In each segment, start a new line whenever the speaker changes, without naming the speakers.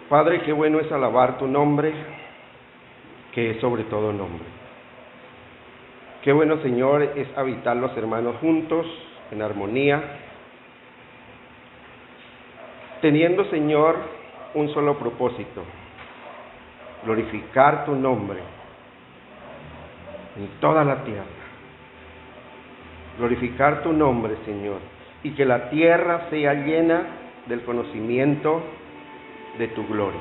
Padre, qué bueno es alabar tu nombre, que es sobre todo nombre. Qué bueno, Señor, es habitar los hermanos juntos, en armonía, teniendo, Señor, un solo propósito: glorificar tu nombre en toda la tierra. Glorificar tu nombre, Señor, y que la tierra sea llena del conocimiento de tu gloria.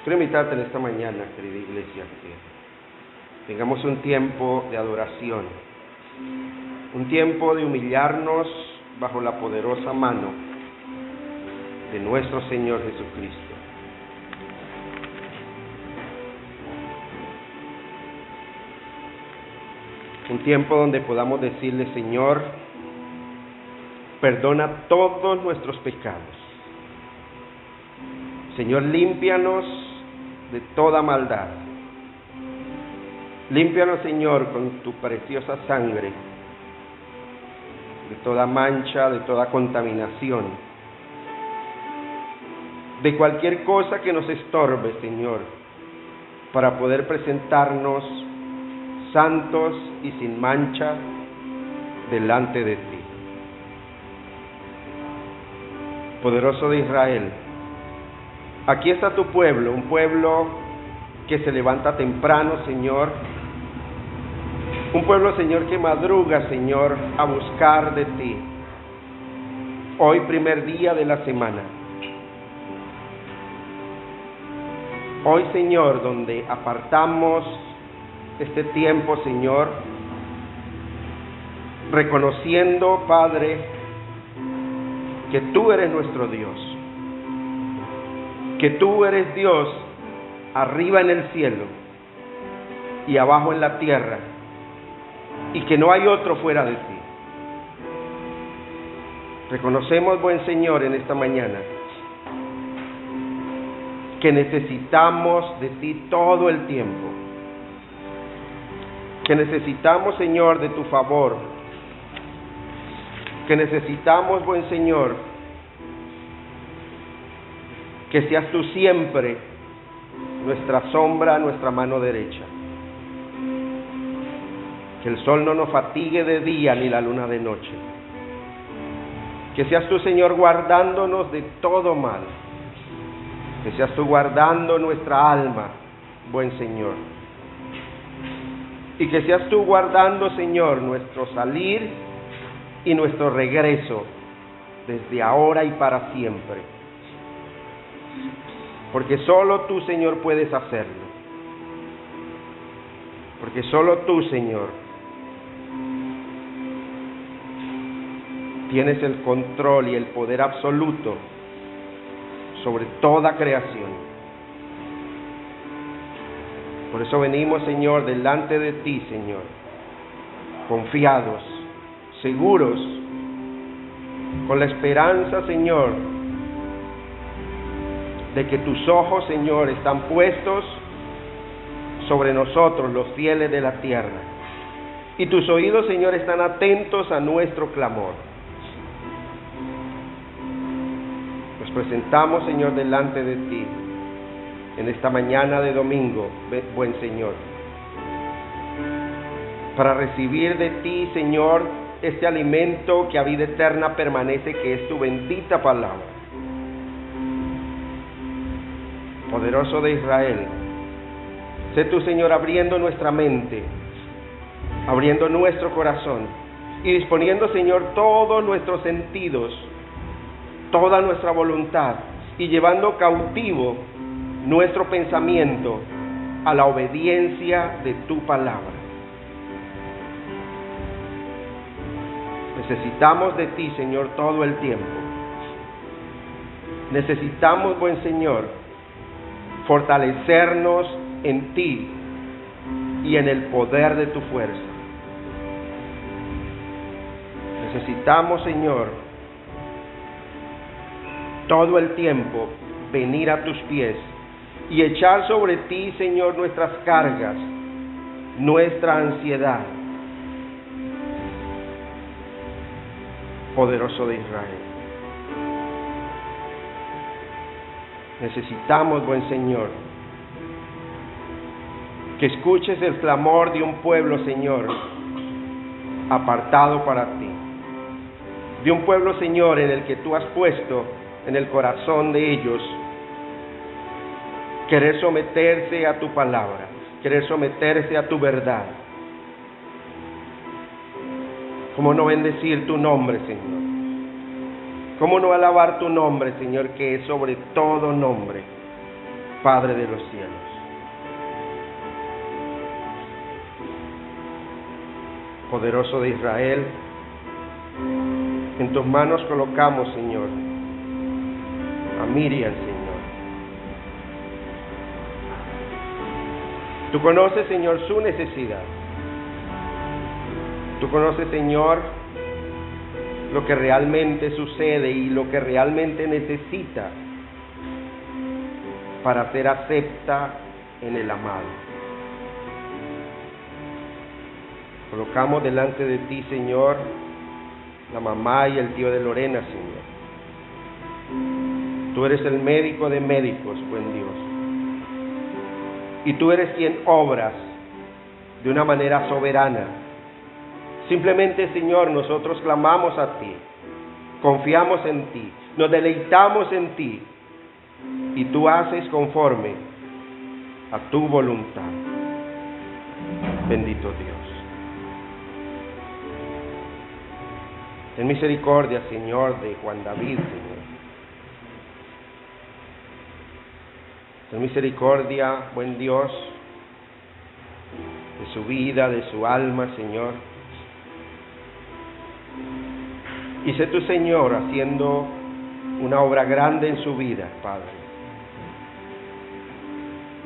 Quiero invitarte en esta mañana, querida iglesia, que tengamos un tiempo de adoración, un tiempo de humillarnos bajo la poderosa mano de nuestro Señor Jesucristo. Un tiempo donde podamos decirle: Señor, perdona todos nuestros pecados. Señor, límpianos de toda maldad. Límpianos, Señor, con tu preciosa sangre, de toda mancha, de toda contaminación, de cualquier cosa que nos estorbe, Señor, para poder presentarnos santos y sin mancha delante de ti. Poderoso de Israel, aquí está tu pueblo, un pueblo que se levanta temprano, Señor, un pueblo, Señor, que madruga, Señor, a buscar de ti. Hoy, primer día de la semana. Hoy, Señor, donde apartamos este tiempo, Señor, reconociendo, Padre, que tú eres nuestro Dios, que tú eres Dios arriba en el cielo y abajo en la tierra, y que no hay otro fuera de ti. Reconocemos, buen Señor, en esta mañana que necesitamos de ti todo el tiempo, que necesitamos, Señor, de tu favor, que necesitamos, buen Señor, que seas tú siempre nuestra sombra, nuestra mano derecha. Que el sol no nos fatigue de día ni la luna de noche. Que seas tú, Señor, guardándonos de todo mal. Que seas tú guardando nuestra alma, buen Señor. Y que seas tú guardando, Señor, nuestro salir y nuestro regreso desde ahora y para siempre. Porque solo tú, Señor, puedes hacerlo. Porque solo tú, Señor, tienes el control y el poder absoluto sobre toda creación. Por eso venimos, Señor, delante de ti, Señor, confiados, seguros, con la esperanza, Señor, de que tus ojos, Señor, están puestos sobre nosotros, los fieles de la tierra, y tus oídos, Señor, están atentos a nuestro clamor. Nos presentamos, Señor, delante de ti en esta mañana de domingo, buen Señor, para recibir de ti, Señor, este alimento que a vida eterna permanece, que es tu bendita palabra. Poderoso de Israel, sé tú, Señor, abriendo nuestra mente, abriendo nuestro corazón y disponiendo, Señor, todos nuestros sentidos, toda nuestra voluntad, y llevando cautivo nuestro pensamiento a la obediencia de tu palabra. Necesitamos de ti, Señor, todo el tiempo. Necesitamos, buen Señor, fortalecernos en ti y en el poder de tu fuerza. Necesitamos, Señor, todo el tiempo venir a tus pies y echar sobre ti, Señor, nuestras cargas, nuestra ansiedad. Poderoso de Israel, Necesitamos, buen Señor, que escuches el clamor de un pueblo, Señor, apartado para ti. De un pueblo, Señor, en el que tú has puesto en el corazón de ellos querer someterse a tu palabra, querer someterse a tu verdad. ¿Cómo no bendecir tu nombre, Señor? ¿Cómo no alabar tu nombre, Señor, que es sobre todo nombre, Padre de los cielos? Poderoso de Israel, en tus manos colocamos, Señor, a Miriam, Señor. Tú conoces, Señor, su necesidad. Tú conoces, Señor, lo que realmente sucede y lo que realmente necesita para ser acepta en el amado. Colocamos delante de ti, Señor, la mamá y el tío de Lorena, Señor. Tú eres el médico de médicos, buen Dios. Y tú eres quien obras de una manera soberana. Simplemente, Señor, nosotros clamamos a ti, confiamos en ti, nos deleitamos en ti, y tú haces conforme a tu voluntad. Bendito Dios. Ten misericordia, Señor, de Juan David, Señor. Ten misericordia, buen Dios, de su vida, de su alma, Señor. Y sé tú, Señor, haciendo una obra grande en su vida, Padre.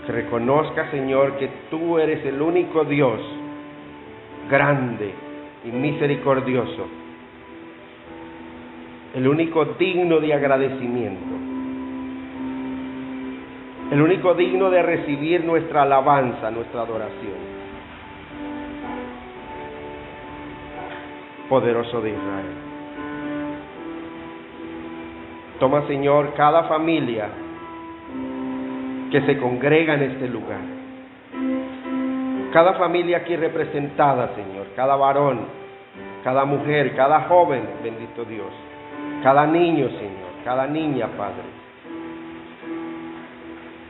Que reconozca, Señor, que tú eres el único Dios grande y misericordioso, el único digno de agradecimiento, el único digno de recibir nuestra alabanza, nuestra adoración. Poderoso de Israel. Toma, Señor, cada familia que se congrega en este lugar. Cada familia aquí representada, Señor. Cada varón, cada mujer, cada joven, bendito Dios. Cada niño, Señor. Cada niña, Padre.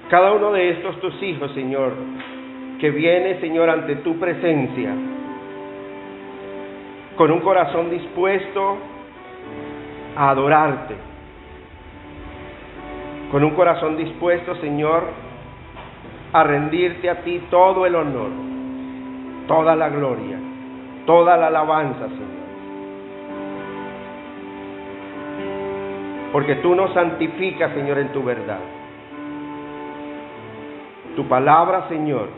Cada uno de estos tus hijos, Señor, que viene, Señor, ante tu presencia, con un corazón dispuesto a adorarte, con un corazón dispuesto, Señor, a rendirte a ti todo el honor, toda la gloria, toda la alabanza, Señor. Porque tú nos santificas, Señor, en tu verdad. Tu palabra, Señor,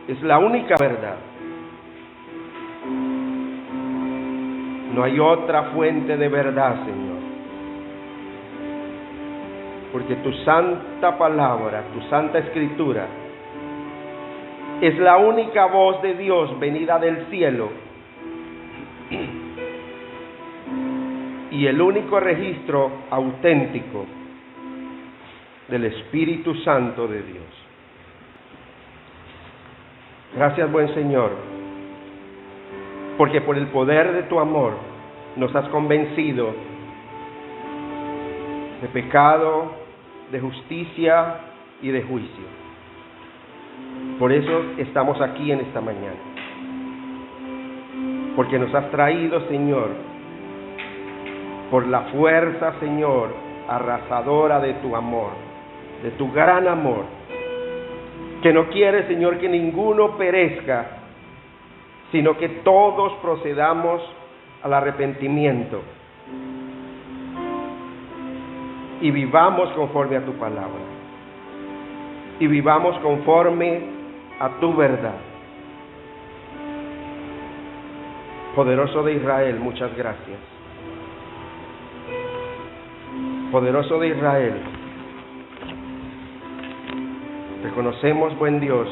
es la única verdad. No hay otra fuente de verdad, Señor. Porque tu santa palabra, tu santa escritura, es la única voz de Dios venida del cielo y el único registro auténtico del Espíritu Santo de Dios. Gracias, buen Señor, porque por el poder de tu amor nos has convencido de pecado, de justicia y de juicio. Por eso estamos aquí en esta mañana. Porque nos has traído, Señor, por la fuerza, Señor, arrasadora de tu amor, de tu gran amor, que no quiere, Señor, que ninguno perezca, sino que todos procedamos al arrepentimiento y vivamos conforme a tu palabra, y vivamos conforme a tu verdad. Poderoso de Israel, muchas gracias. Poderoso de Israel, reconocemos, buen Dios,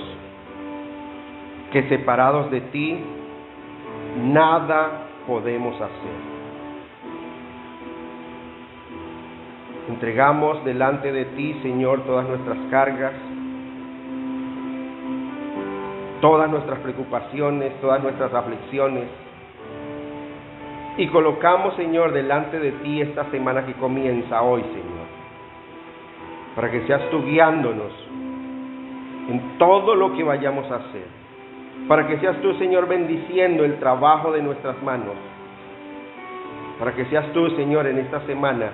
que separados de ti, nada podemos hacer. Entregamos delante de ti, Señor, todas nuestras cargas, todas nuestras preocupaciones, todas nuestras aflicciones. Y colocamos, Señor, delante de ti esta semana que comienza hoy, Señor, para que seas tú guiándonos en todo lo que vayamos a hacer, para que seas tú, Señor, bendiciendo el trabajo de nuestras manos, para que seas tú, Señor, en esta semana,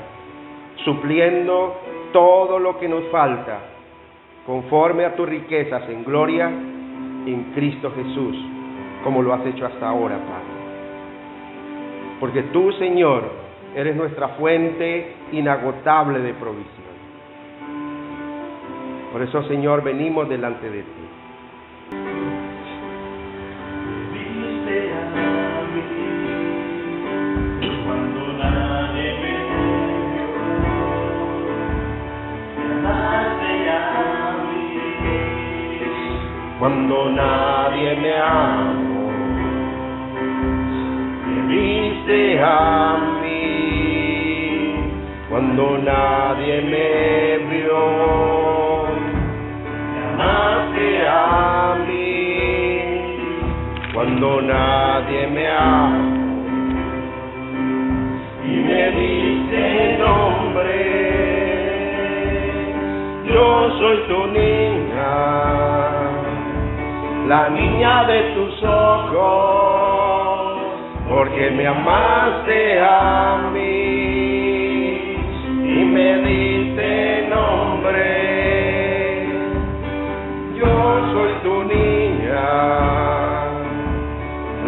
supliendo todo lo que nos falta, conforme a tus riquezas en gloria en Cristo Jesús, como lo has hecho hasta ahora, Padre. Porque tú, Señor, eres nuestra fuente inagotable de provisión. Por eso, Señor, venimos delante de ti. Cuando nadie me amó, me viste a mí. Cuando nadie me vio, me amaste a mí. Cuando nadie me amó y me diste nombre, yo soy tu niña, la niña de tus ojos, porque me amaste a mí y me diste nombre. Yo soy tu niña,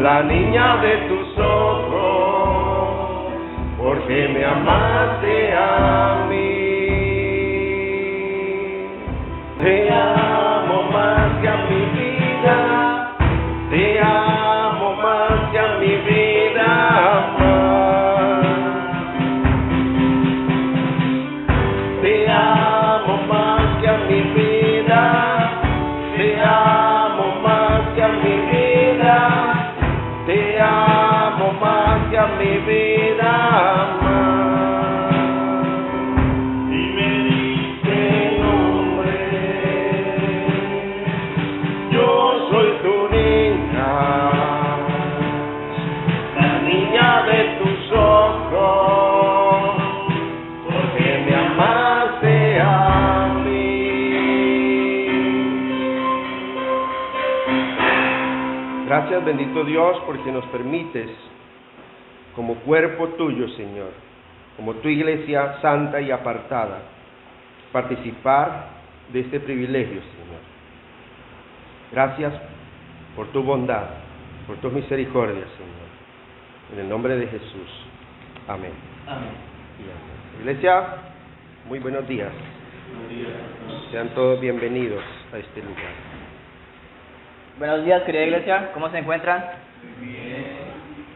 la niña de tus ojos, porque me amaste a mí. Te amo más que a mi vida, te amo más que a mi vida más. Te amo más que a mi vida, te amo más que a mi vida, te amo más que a mi vida más. Gracias, bendito Dios, porque nos permites, como cuerpo tuyo, Señor, como tu iglesia santa y apartada, participar de este privilegio, Señor. Gracias por tu bondad, por tus misericordias, Señor. En el nombre de Jesús. Amén.
Amén.
Y amén. Iglesia, muy buenos días.
Buenos días.
Sean todos bienvenidos a este lugar.
Buenos días, querida iglesia, ¿cómo se encuentran?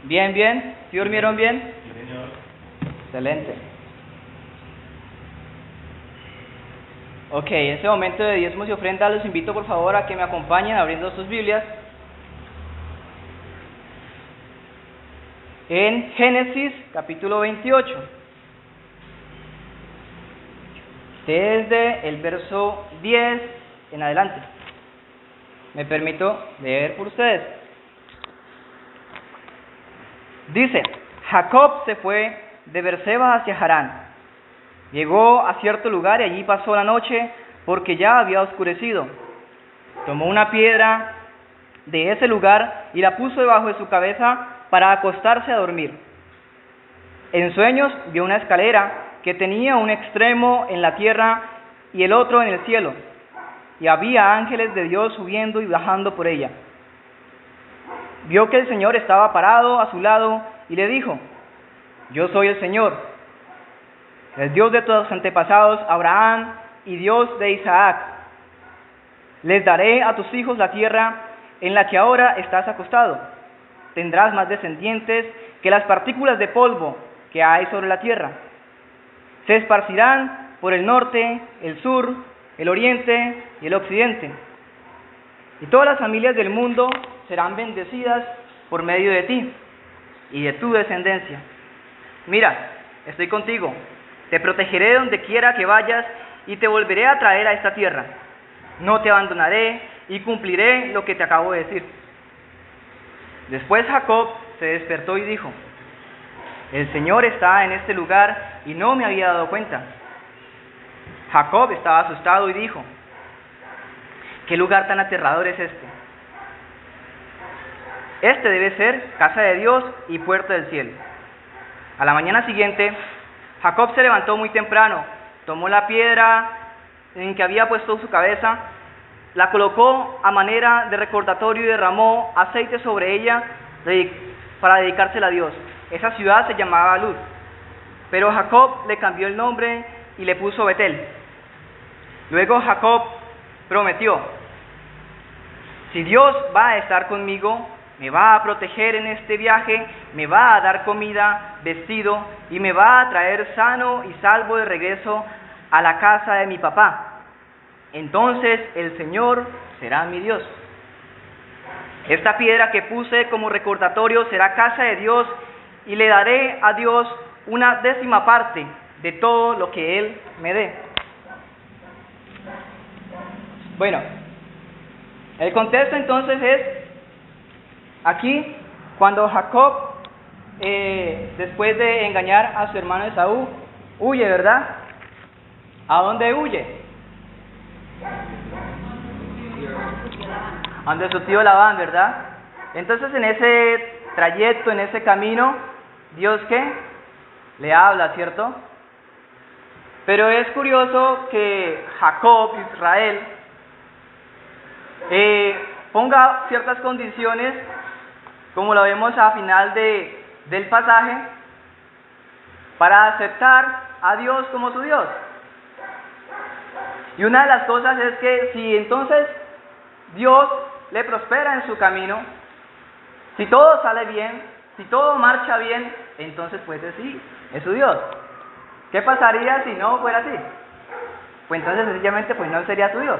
Bien.
Bien. ¿Sí durmieron bien?
Sí, señor.
Excelente. Ok, en este momento de diezmos y ofrendas los invito por favor a que me acompañen abriendo sus Biblias en Génesis capítulo 28. Desde el verso 10 en adelante. Me permito leer por ustedes. Dice: Jacob se fue de Berseba hacia Harán. Llegó a cierto lugar y allí pasó la noche, porque ya había oscurecido. Tomó una piedra de ese lugar y la puso debajo de su cabeza para acostarse a dormir. En sueños vio una escalera que tenía un extremo en la tierra y el otro en el cielo, y había ángeles de Dios subiendo y bajando por ella. Vio que el Señor estaba parado a su lado y le dijo: Yo soy el Señor, el Dios de tus antepasados Abraham y Dios de Isaac. Les daré a tus hijos la tierra en la que ahora estás acostado. Tendrás más descendientes que las partículas de polvo que hay sobre la tierra. Se esparcirán por el norte, el sur, el oriente y el occidente. Y todas las familias del mundo serán bendecidas por medio de ti y de tu descendencia. Mira, estoy contigo Te protegeré donde quiera que vayas y te volveré a traer a esta tierra. No te abandonaré y cumpliré lo que te acabo de decir. Después Jacob se despertó y dijo: el Señor está en este lugar y no me había dado cuenta. Jacob estaba asustado y dijo: ¿qué lugar tan aterrador es este? Este debe ser casa de Dios y puerta del cielo. A la mañana siguiente, Jacob se levantó muy temprano, tomó la piedra en que había puesto su cabeza, la colocó a manera de recordatorio y derramó aceite sobre ella para dedicársela a Dios. Esa ciudad se llamaba Luz, pero Jacob le cambió el nombre y le puso Betel. Luego Jacob prometió: si Dios va a estar conmigo, me va a proteger en este viaje, me va a dar comida, vestido y me va a traer sano y salvo de regreso a la casa de mi papá, entonces el Señor será mi Dios. Esta piedra que puse como recordatorio será casa de Dios y le daré a Dios 1/10 de todo lo que Él me dé. Bueno, el contexto entonces es aquí cuando Jacob, después de engañar a su hermano Esaú, huye, ¿verdad? ¿A dónde huye? A donde su tío Labán, ¿verdad? Entonces en ese trayecto, en ese camino, Dios ¿qué? Le habla, ¿cierto? Pero es curioso que Jacob, Israel, ponga ciertas condiciones, como lo vemos al final del pasaje, para aceptar a Dios como su Dios. Y una de las cosas es que si entonces Dios le prospera en su camino, si todo sale bien, si todo marcha bien, entonces pues sí, es su Dios. ¿Qué pasaría si no fuera así? Pues entonces sencillamente pues no sería su Dios.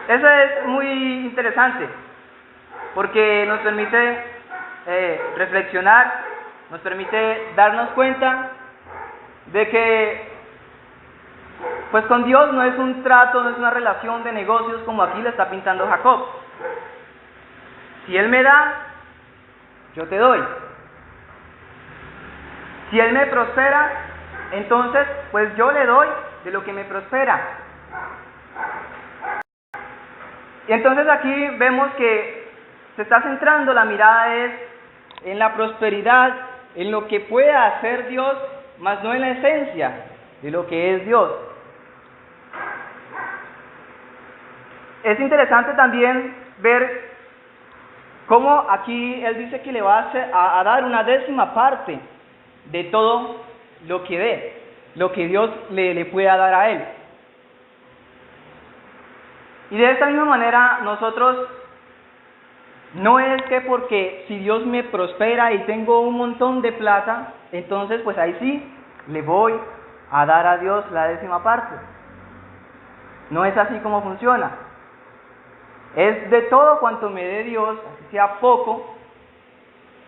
Eso es muy interesante, porque nos permite reflexionar, nos permite darnos cuenta de que pues con Dios no es un trato, no es una relación de negocios como aquí lo está pintando Jacob. Si Él me da, yo te doy. Si Él me prospera, entonces pues yo le doy de lo que me prospera. Y entonces aquí vemos que se está centrando la mirada es en la prosperidad, en lo que pueda hacer Dios, más no en la esencia de lo que es Dios. Es interesante también ver cómo aquí Él dice que le va a dar 1/10 de todo lo que dé, lo que Dios le pueda dar a Él. Y de esta misma manera nosotros, no es que porque si Dios me prospera y tengo un montón de plata, entonces pues ahí sí le voy a dar a Dios la 10%. No es así como funciona. Es de todo cuanto me dé Dios, así sea poco,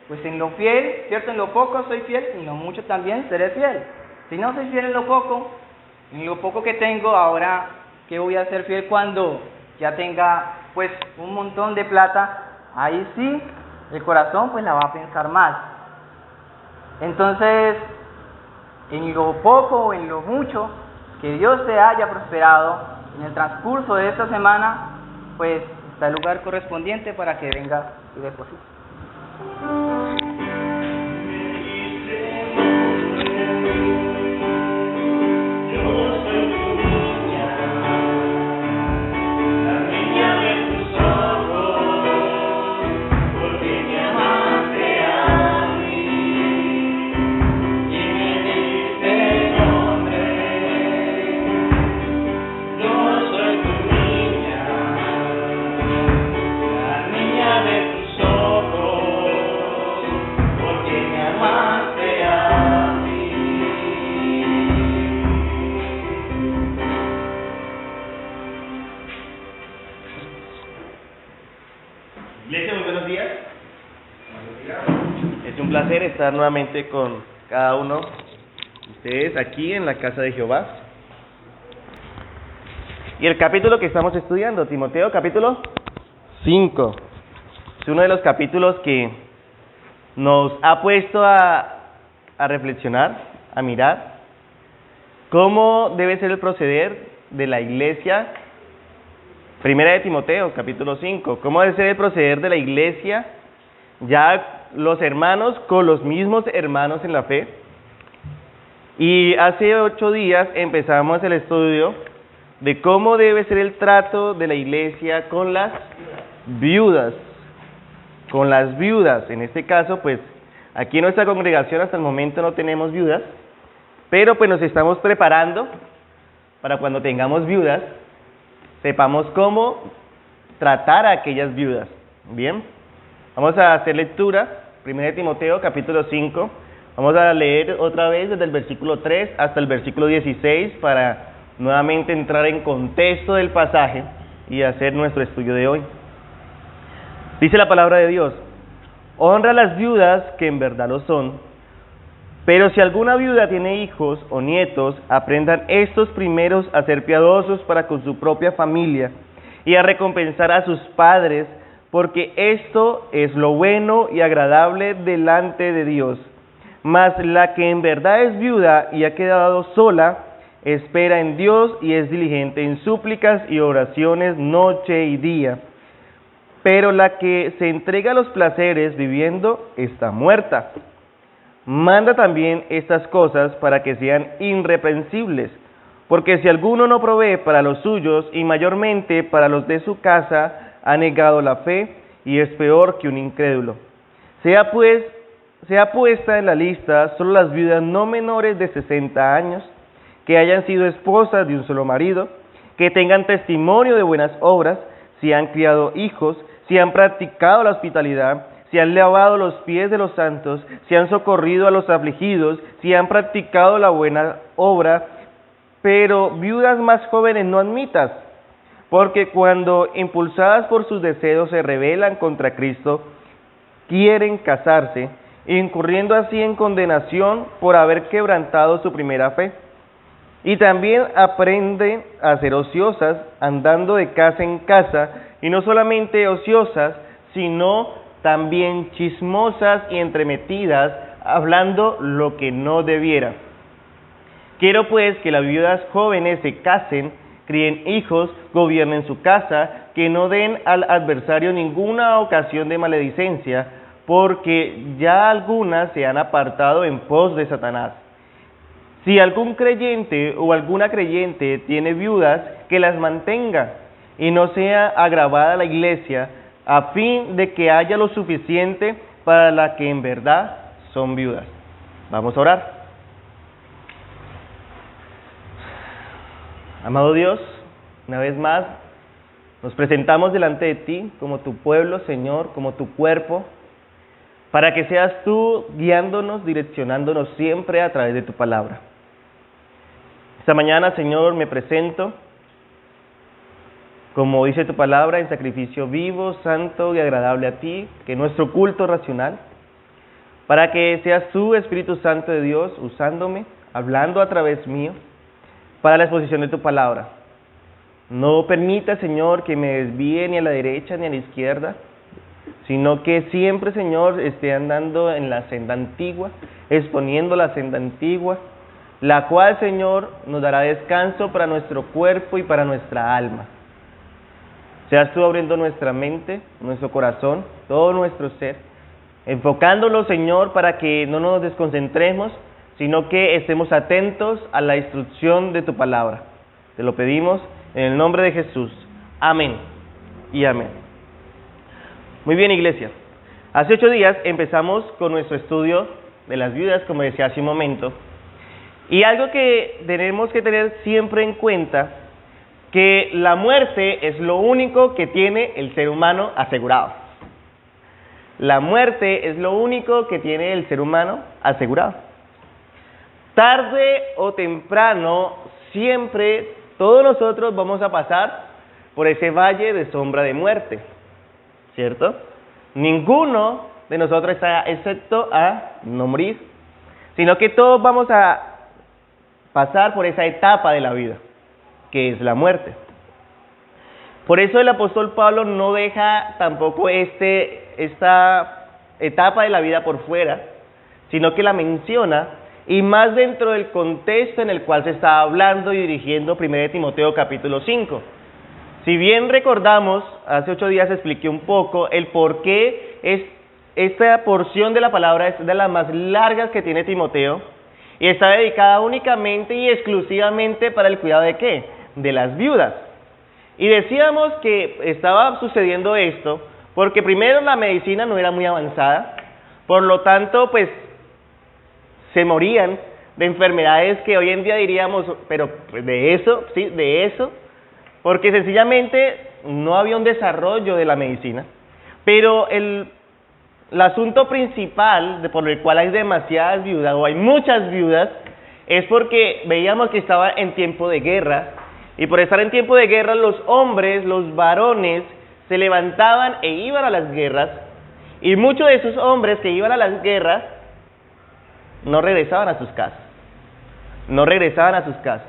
pues en lo fiel, ¿cierto? En lo poco soy fiel, y en lo mucho también seré fiel. Si no soy fiel en lo poco que tengo, ahora, ¿qué voy a ser fiel cuando ya tenga, pues, un montón de plata? Ahí sí, el corazón, pues, la va a pensar más. Entonces, en lo poco o en lo mucho que Dios te haya prosperado en el transcurso de esta semana, pues está el lugar correspondiente para que venga y deposite.
Iglesia, muy buenos días. Es un placer estar nuevamente con cada uno de ustedes aquí en la casa de Jehová. Y el capítulo que estamos estudiando, Timoteo, capítulo 5. Es uno de los capítulos que nos ha puesto a reflexionar, a mirar cómo debe ser el proceder de la iglesia. Primera de Timoteo, capítulo 5. ¿Cómo debe ser el proceder de la iglesia? Ya los hermanos con los mismos hermanos en la fe. Y hace 8 días empezamos el estudio de cómo debe ser el trato de la iglesia con las viudas. Con las viudas. En este caso, pues, aquí en nuestra congregación hasta el momento no tenemos viudas, pero pues nos estamos preparando para cuando tengamos viudas, sepamos cómo tratar a aquellas viudas. Bien, vamos a hacer lectura, 1 Timoteo capítulo 5, vamos a leer otra vez desde el versículo 3 hasta el versículo 16 para nuevamente entrar en contexto del pasaje y hacer nuestro estudio de hoy. Dice la palabra de Dios: honra a las viudas que en verdad lo son, pero si alguna viuda tiene hijos o nietos, aprendan estos primeros a ser piadosos para con su propia familia y a recompensar a sus padres, porque esto es lo bueno y agradable delante de Dios. Mas la que en verdad es viuda y ha quedado sola, espera en Dios y es diligente en súplicas y oraciones noche y día. Pero la que se entrega a los placeres viviendo está muerta. Manda también estas cosas para que sean irreprensibles, porque si alguno no provee para los suyos y mayormente para los de su casa, ha negado la fe y es peor que un incrédulo. Sea puesta en la lista solo las viudas no menores de 60 años, que hayan sido esposas de un solo marido, que tengan testimonio de buenas obras, si han criado hijos, si han practicado la hospitalidad, si han lavado los pies de los santos, si han socorrido a los afligidos, si han practicado la buena obra, pero viudas más jóvenes no admitas, porque cuando impulsadas por sus deseos se rebelan contra Cristo, quieren casarse, incurriendo así en condenación por haber quebrantado su primera fe. Y también aprenden a ser ociosas, andando de casa en casa, y no solamente ociosas, sino también chismosas y entremetidas, hablando lo que no debiera. Quiero pues que las viudas jóvenes se casen, críen hijos, gobiernen su casa, que no den al adversario ninguna ocasión de maledicencia, porque ya algunas se han apartado en pos de Satanás. Si algún creyente o alguna creyente tiene viudas, que las mantenga, y no sea agravada la iglesia, a fin de que haya lo suficiente para las que en verdad son viudas. Vamos a orar. Amado Dios, una vez más nos presentamos delante de ti como tu pueblo, Señor, como tu cuerpo, para que seas tú guiándonos, direccionándonos siempre a través de tu palabra. Esta mañana, Señor, me presento, como dice tu palabra, en sacrificio vivo, santo y agradable a ti, que es nuestro culto racional, para que seas tú, Espíritu Santo de Dios, usándome, hablando a través mío, para la exposición de tu palabra. No permita, Señor, que me desvíe ni a la derecha ni a la izquierda, sino que siempre, Señor, esté andando en la senda antigua, exponiendo la senda antigua, la cual, Señor, nos dará descanso para nuestro cuerpo y para nuestra alma. Seas tú abriendo nuestra mente, nuestro corazón, todo nuestro ser, enfocándolo, Señor, para que no nos desconcentremos, sino que estemos atentos a la instrucción de tu palabra. Te lo pedimos en el nombre de Jesús. Amén y amén. Muy bien, iglesia. Hace 8 días empezamos con nuestro estudio de las viudas, como decía hace un momento. Y algo que tenemos que tener siempre en cuenta, que la muerte es lo único que tiene el ser humano asegurado. La muerte es lo único que tiene el ser humano asegurado. Tarde o temprano, siempre todos nosotros vamos a pasar por ese valle de sombra de muerte, ¿cierto? Ninguno de nosotros está excepto a no morir. sino que todos vamos a pasar por esa etapa de la vida, que es la muerte. Por eso el apóstol Pablo no deja tampoco esta etapa de la vida por fuera, sino que la menciona, y más dentro del contexto en el cual se está hablando y dirigiendo 1 Timoteo capítulo 5. Si bien recordamos, hace 8 días expliqué un poco el por qué esta porción de la palabra es de las más largas que tiene Timoteo, y está dedicada únicamente y exclusivamente para el cuidado ¿de qué? De las viudas. Y decíamos que estaba sucediendo esto porque primero la medicina no era muy avanzada, por lo tanto, pues, se morían de enfermedades que hoy en día diríamos, pero de eso, sí, de eso, porque sencillamente no había un desarrollo de la medicina. Pero el asunto principal por el cual hay demasiadas viudas, o hay muchas viudas, es porque veíamos que estaba en tiempo de guerra, y por estar en tiempo de guerra los hombres, los varones, se levantaban e iban a las guerras, y muchos de esos hombres que iban a las guerras no regresaban a sus casas. No regresaban a sus casas.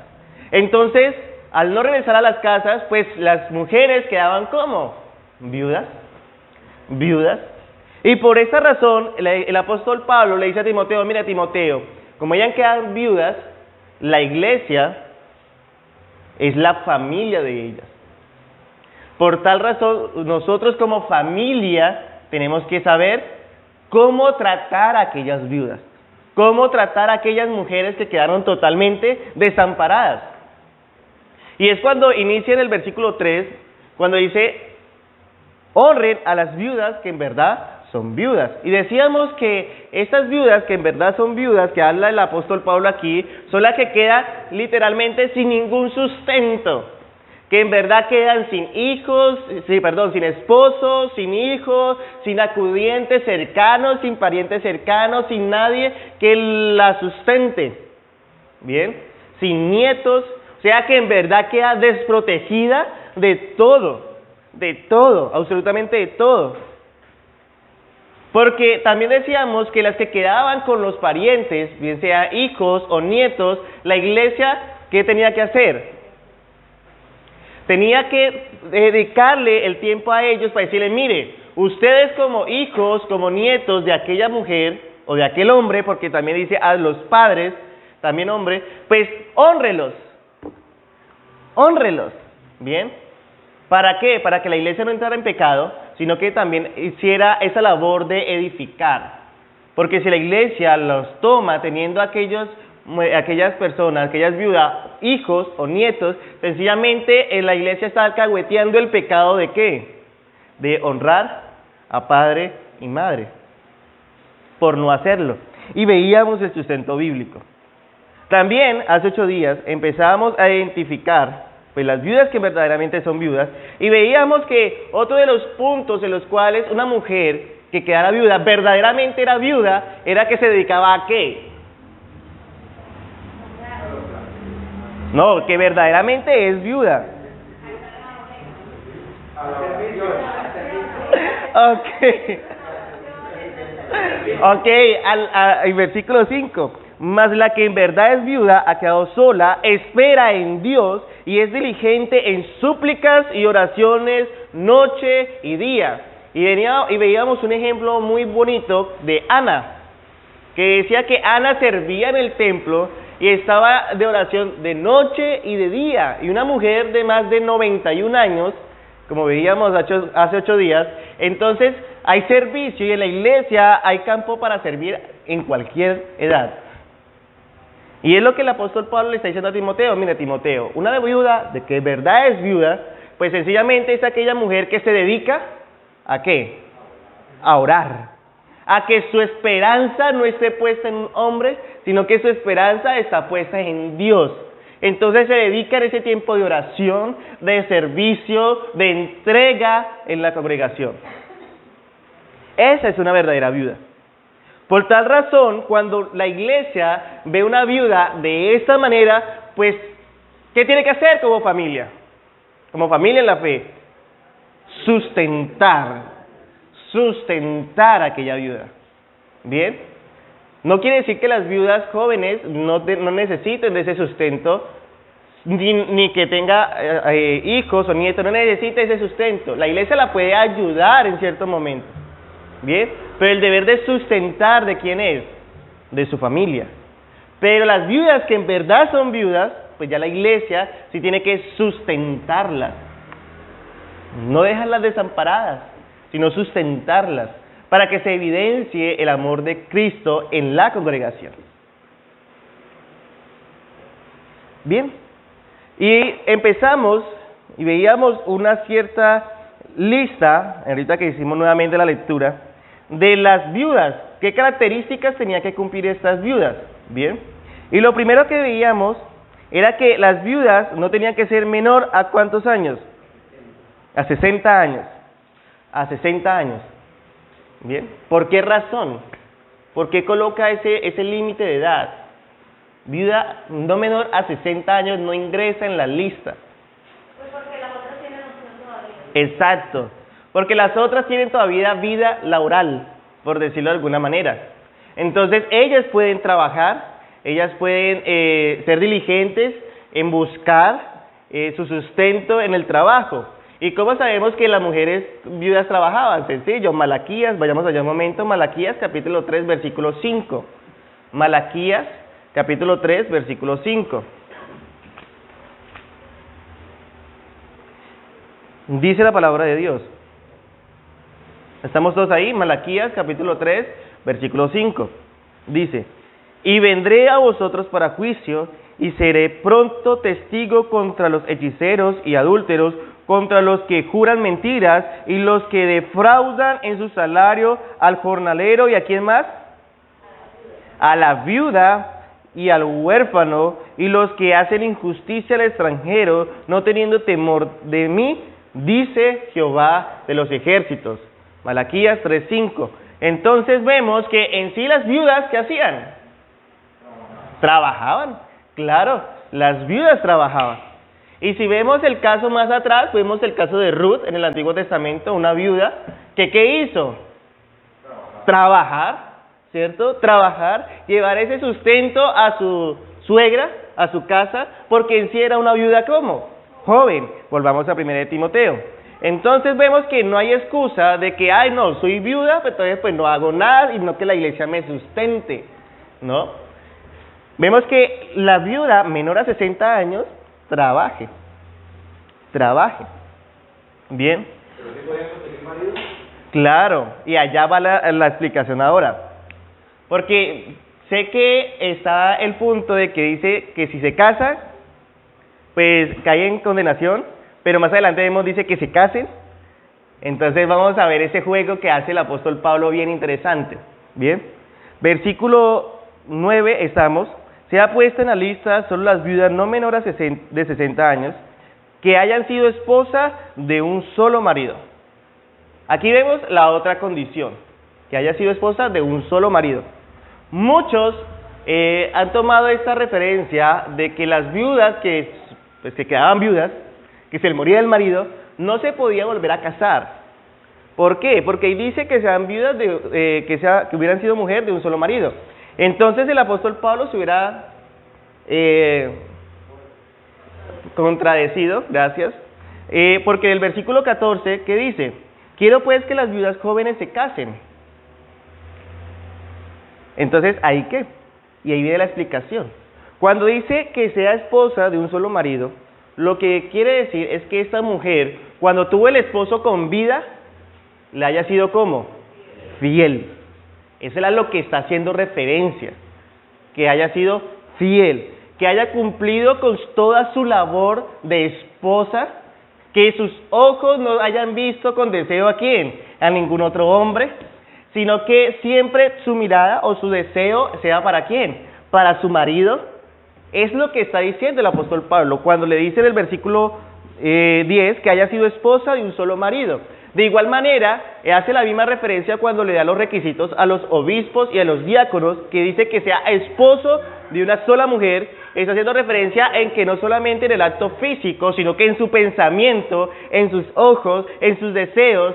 Entonces, al no regresar a las casas, pues las mujeres quedaban ¿cómo? Viudas. Viudas. Y por esa razón, el apóstol Pablo le dice a Timoteo, mira Timoteo, como ya quedan viudas, la iglesia es la familia de ellas. Por tal razón, nosotros como familia tenemos que saber cómo tratar a aquellas viudas. Cómo tratar a aquellas mujeres que quedaron totalmente desamparadas. Y es cuando inicia en el versículo 3, cuando dice, honren a las viudas que en verdad son viudas. Y decíamos que estas viudas que en verdad son viudas, que habla el apóstol Pablo aquí, son las que quedan literalmente sin ningún sustento. Que en verdad quedan sin hijos, sin esposos, sin hijos, sin acudientes cercanos, sin parientes cercanos, sin nadie que la sustente, ¿bien? Sin nietos, o sea que en verdad queda desprotegida de todo, absolutamente de todo. Porque también decíamos que las que quedaban con los parientes, bien sea hijos o nietos, la iglesia, ¿qué tenía que hacer? Tenía que dedicarle el tiempo a ellos para decirle, mire, ustedes como hijos, como nietos de aquella mujer o de aquel hombre, porque también dice a los padres, también hombre, pues hónrelos, ¿bien? ¿Para qué? Para que la iglesia no entrara en pecado, sino que también hiciera esa labor de edificar. Porque si la iglesia los toma teniendo aquellas personas, aquellas viudas, hijos o nietos, sencillamente en la iglesia está alcahueteando el pecado ¿de qué? De honrar a padre y madre, por no hacerlo. Y veíamos el sustento bíblico. También, hace 8 días, empezábamos a identificar pues las viudas que verdaderamente son viudas, y veíamos que otro de los puntos en los cuales una mujer que quedara viuda, verdaderamente era viuda, era que se dedicaba a ¿qué? No, que verdaderamente es viuda. Ok, al versículo 5. Mas la que en verdad es viuda ha quedado sola, espera en Dios y es diligente en súplicas y oraciones noche y día. Y veíamos un ejemplo muy bonito de Ana, que decía que Ana servía en el templo y estaba de oración de noche y de día. Y una mujer de más de 91 años, como veíamos hace 8 días, entonces hay servicio y en la iglesia hay campo para servir en cualquier edad. Y es lo que el apóstol Pablo le está diciendo a Timoteo. Mira, Timoteo, una viuda, de que de verdad es viuda, pues sencillamente es aquella mujer que se dedica ¿a qué? A orar. A que su esperanza no esté puesta en un hombre, sino que su esperanza está puesta en Dios. Entonces se dedica en ese tiempo de oración, de servicio, de entrega en la congregación. Esa es una verdadera viuda. Por tal razón, cuando la iglesia ve una viuda de esta manera, pues, ¿qué tiene que hacer como familia? Como familia en la fe, sustentar a aquella viuda. ¿Bien? No quiere decir que las viudas jóvenes no necesiten de ese sustento, ni que tenga hijos o nietos, no necesita ese sustento. La iglesia la puede ayudar en cierto momento, ¿bien? Pero el deber de sustentar, ¿de quién es? De su familia. Pero las viudas que en verdad son viudas, pues ya la iglesia sí tiene que sustentarlas. No dejarlas desamparadas, sino sustentarlas, para que se evidencie el amor de Cristo en la congregación. Bien, y empezamos y veíamos una cierta lista, ahorita que hicimos nuevamente la lectura, de las viudas. ¿Qué características tenían que cumplir estas viudas? Bien, y lo primero que veíamos era que las viudas no tenían que ser menor a ¿cuántos años? A 60 años. A 60 años. Bien, ¿por qué razón? ¿Por qué coloca ese límite de edad? Viuda no menor a 60 años no ingresa en la lista.
Pues porque las otras tienen opción todavía.
Exacto, porque las otras tienen todavía vida laboral, por decirlo de alguna manera. Entonces ellas pueden trabajar, ellas pueden ser diligentes en buscar su sustento en el trabajo. ¿Y cómo sabemos que las mujeres viudas trabajaban? Sencillo, Malaquías, vayamos allá un momento, Malaquías capítulo 3, versículo 5. Malaquías capítulo 3, versículo 5. Dice la palabra de Dios. ¿Estamos todos ahí? Malaquías capítulo 3, versículo 5. Dice: y vendré a vosotros para juicio, y seré pronto testigo contra los hechiceros y adúlteros, contra los que juran mentiras y los que defraudan en su salario al jornalero y a quién más, a la viuda y al huérfano, y los que hacen injusticia al extranjero, no teniendo temor de mí, dice Jehová de los ejércitos. Malaquías 3:5. Entonces vemos que en sí las viudas, ¿qué hacían? Trabajaban, claro, las viudas trabajaban. Y si vemos el caso más atrás, vemos el caso de Ruth en el Antiguo Testamento, una viuda, que ¿qué hizo? Trabajar, ¿cierto? Trabajar, llevar ese sustento a su suegra, a su casa, porque en sí era una viuda ¿cómo? Joven. Volvamos a 1 Timoteo. Entonces vemos que no hay excusa de que, ay no, soy viuda, pero entonces pues no hago nada y no que la iglesia me sustente, ¿no? Vemos que la viuda menor a 60 años trabaje. Bien. Claro, y allá va la explicación ahora. Porque sé que está el punto de que dice que si se casan, pues cae en condenación, pero más adelante vemos dice que se casen. Entonces vamos a ver ese juego que hace el apóstol Pablo bien interesante. Bien. Versículo 9 estamos. Se ha puesto en la lista solo las viudas no menores de 60 años que hayan sido esposas de un solo marido. Aquí vemos la otra condición, que haya sido esposa de un solo marido. Muchos han tomado esta referencia de que las viudas que quedaban viudas, que se le moría el marido, no se podía volver a casar. ¿Por qué? Porque ahí dice que sean viudas que hubieran sido mujer de un solo marido. Entonces el apóstol Pablo se hubiera contradecido, gracias, porque el versículo 14, ¿qué dice? Quiero pues que las viudas jóvenes se casen. Entonces, ¿ahí qué? Y ahí viene la explicación. Cuando dice que sea esposa de un solo marido, lo que quiere decir es que esta mujer, cuando tuvo el esposo con vida, le haya sido ¿cómo? Fiel. Eso es a lo que está haciendo referencia, que haya sido fiel, que haya cumplido con toda su labor de esposa, que sus ojos no hayan visto con deseo ¿a quién? A ningún otro hombre, sino que siempre su mirada o su deseo sea ¿para quién? Para su marido. Es lo que está diciendo el apóstol Pablo cuando le dice en el versículo 10 que haya sido esposa de un solo marido. De igual manera, hace la misma referencia cuando le da los requisitos a los obispos y a los diáconos, que dice que sea esposo de una sola mujer. Está haciendo referencia en que no solamente en el acto físico, sino que en su pensamiento, en sus ojos, en sus deseos,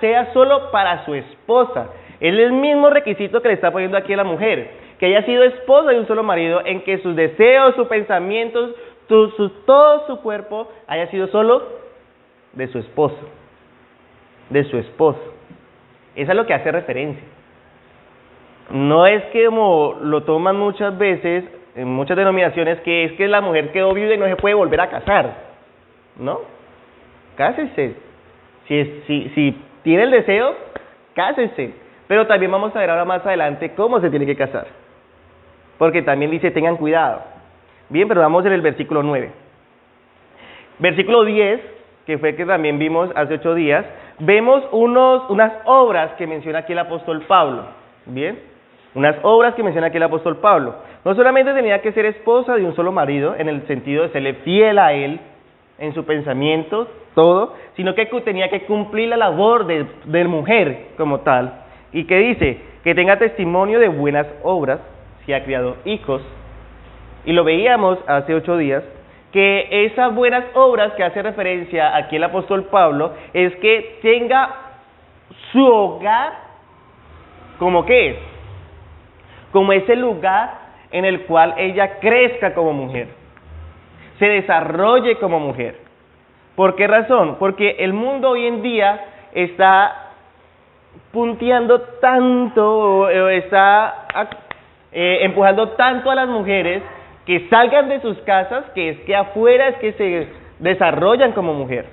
sea solo para su esposa. Es el mismo requisito que le está poniendo aquí a la mujer, que haya sido esposa de un solo marido, en que sus deseos, sus pensamientos, todo su cuerpo haya sido solo de su esposo, de su esposo. Eso es lo que hace referencia. No es que como lo toman muchas veces, en muchas denominaciones, que es que la mujer quedó viuda y no se puede volver a casar. ¿No? Cásese. Si tiene el deseo, cásese. Pero también vamos a ver ahora más adelante cómo se tiene que casar. Porque también dice, tengan cuidado. Bien, pero vamos en el versículo 9. Versículo 10, que fue que también vimos hace 8 días, vemos unas obras que menciona aquí el apóstol Pablo. Bien, unas obras que menciona aquí el apóstol Pablo. No solamente tenía que ser esposa de un solo marido, en el sentido de serle fiel a él, en su pensamiento, todo, sino que tenía que cumplir la labor de mujer como tal. Y que dice, que tenga testimonio de buenas obras, si ha criado hijos. Y lo veíamos hace 8 días, que esas buenas obras que hace referencia aquí el apóstol Pablo, es que tenga su hogar, ¿como qué es? Como ese lugar en el cual ella crezca como mujer, se desarrolle como mujer. ¿Por qué razón? Porque el mundo hoy en día está punteando tanto, está empujando tanto a las mujeres que salgan de sus casas, que es que afuera es que se desarrollan como mujer.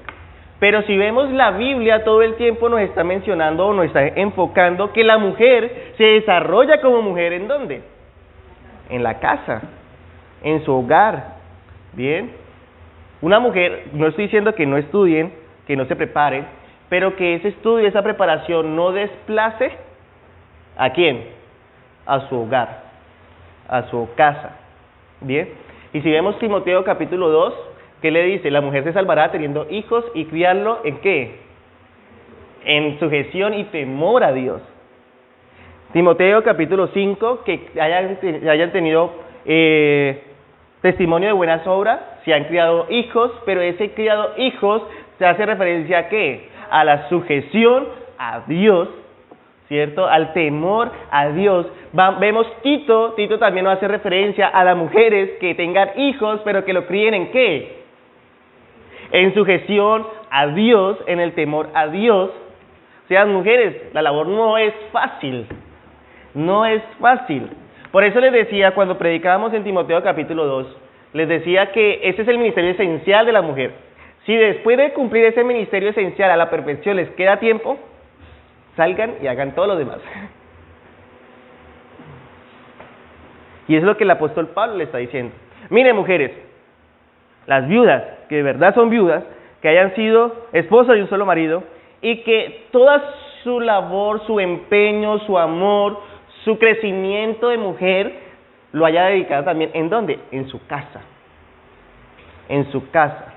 Pero si vemos la Biblia, todo el tiempo nos está mencionando o nos está enfocando que la mujer se desarrolla como mujer, ¿en dónde? En la casa, en su hogar. Bien, una mujer, no estoy diciendo que no estudien, que no se preparen, pero que ese estudio, esa preparación no desplace ¿a quién? A su hogar, a su casa. Bien, y si vemos Timoteo capítulo 2, ¿qué le dice? La mujer se salvará teniendo hijos y criarlo ¿en qué? En sujeción y temor a Dios. Timoteo capítulo 5, que hayan tenido testimonio de buenas obras, se han criado hijos, pero ese criado hijos se hace referencia ¿a qué? A la sujeción a Dios, ¿cierto? Al temor a Dios. Vemos Tito también nos hace referencia a las mujeres que tengan hijos, pero que lo críen ¿en qué? En sujeción a Dios, en el temor a Dios. O sea, mujeres, la labor no es fácil, no es fácil. Por eso les decía, cuando predicábamos en Timoteo capítulo 2, les decía que ese es el ministerio esencial de la mujer. Si después de cumplir ese ministerio esencial a la perfección les queda tiempo, salgan y hagan todo lo demás. Y eso es lo que el apóstol Pablo le está diciendo. Miren, mujeres, las viudas, que de verdad son viudas, que hayan sido esposas de un solo marido, y que toda su labor, su empeño, su amor, su crecimiento de mujer, lo haya dedicado también, ¿en dónde? En su casa. En su casa.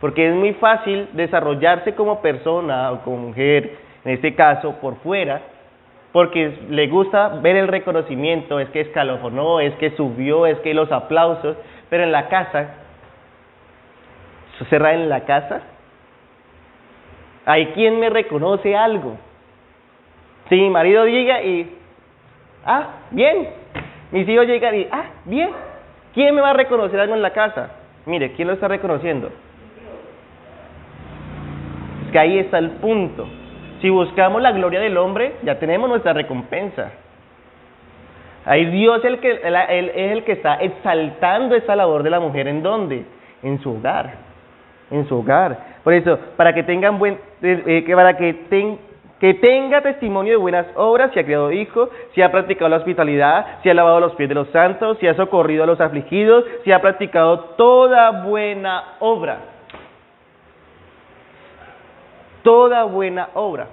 Porque es muy fácil desarrollarse como persona o como mujer, en este caso, por fuera, porque le gusta ver el reconocimiento, es que escalofonó, es que subió, es que los aplausos, pero en la casa, cerrada en la casa, hay quien me reconoce algo. Si mi marido llega y, bien, mis hijos llegan y, bien, ¿quién me va a reconocer algo en la casa? Mire, ¿quién lo está reconociendo? Es que ahí está el punto. Si buscamos la gloria del hombre, ya tenemos nuestra recompensa. Ahí Dios es el que está exaltando esa labor de la mujer, ¿en dónde? En su hogar, en su hogar. Por eso, para que tengan que tenga testimonio de buenas obras, si ha criado hijos, si ha practicado la hospitalidad, si ha lavado los pies de los santos, si ha socorrido a los afligidos, si ha practicado toda buena obra. Toda buena obra.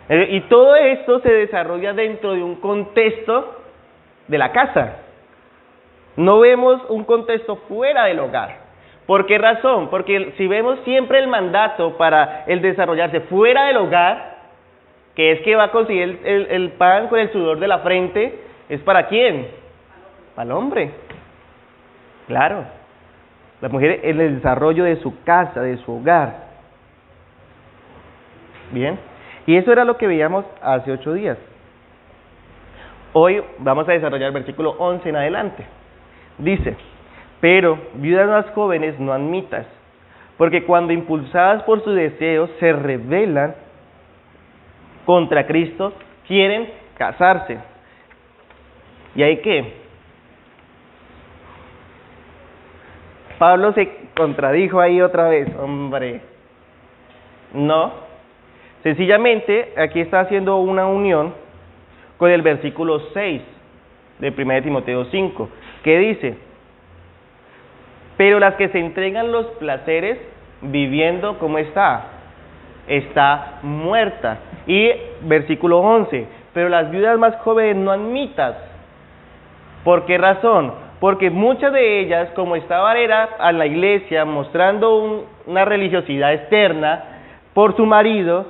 Y todo esto se desarrolla dentro de un contexto de la casa. No vemos un contexto fuera del hogar. ¿Por qué razón? Porque si vemos siempre el mandato para el desarrollarse fuera del hogar, que es que va a conseguir el pan con el sudor de la frente, ¿es para quién? Para el hombre. Claro. La mujer en el desarrollo de su casa, de su hogar. Bien. Y eso era lo que veíamos hace 8 días. Hoy vamos a desarrollar el versículo 11 en adelante. Dice, pero viudas más jóvenes no admitas, porque cuando impulsadas por sus deseos se rebelan contra Cristo, quieren casarse. ¿Y ahí qué? Pablo se contradijo ahí otra vez, hombre. No, sencillamente aquí está haciendo una unión con el versículo 6 de 1 Timoteo 5, que dice, pero las que se entregan los placeres viviendo, ¿cómo está? Está muerta. Y versículo 11, pero las viudas más jóvenes no admitas. ¿Por qué razón? Porque muchas de ellas, como estaban era a la iglesia mostrando una religiosidad externa por su marido,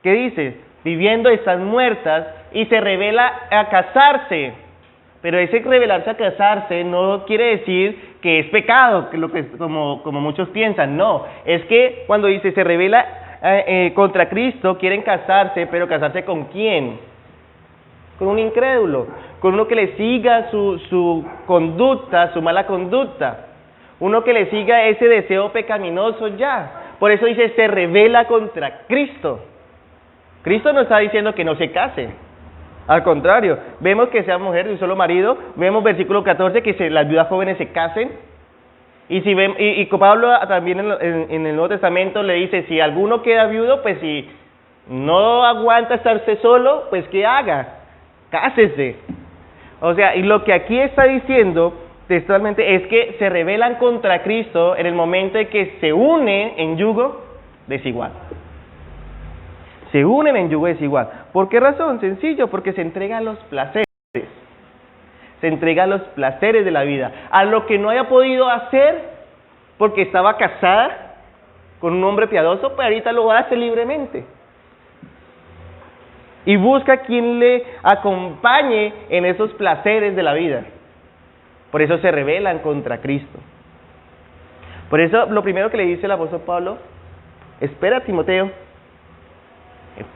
¿qué dice? Viviendo están muertas y se revela a casarse. Pero ese revelarse a casarse no quiere decir que es pecado, como muchos piensan. No, es que cuando dice se revela contra Cristo, quieren casarse, pero ¿casarse con quién? Con un incrédulo, con uno que le siga su conducta, su mala conducta, uno que le siga ese deseo pecaminoso ya. Por eso dice, se revela contra Cristo. Cristo no está diciendo que no se case. Al contrario, vemos que sea mujer de un solo marido, vemos versículo 14 que las viudas jóvenes se casen. Y si vemos, y Pablo también en el Nuevo Testamento le dice, si alguno queda viudo, pues si no aguanta estarse solo, pues ¿qué haga? Cásese. O sea, y lo que aquí está diciendo textualmente es que se rebelan contra Cristo en el momento en que se unen en yugo desigual. Se unen en yugo desigual. ¿Por qué razón? Sencillo, porque se entregan los placeres. Se entregan los placeres de la vida. A lo que no haya podido hacer porque estaba casada con un hombre piadoso, pues ahorita lo hace libremente. Y busca quien le acompañe en esos placeres de la vida. Por eso se rebelan contra Cristo. Por eso lo primero que le dice el apóstol Pablo, espera Timoteo,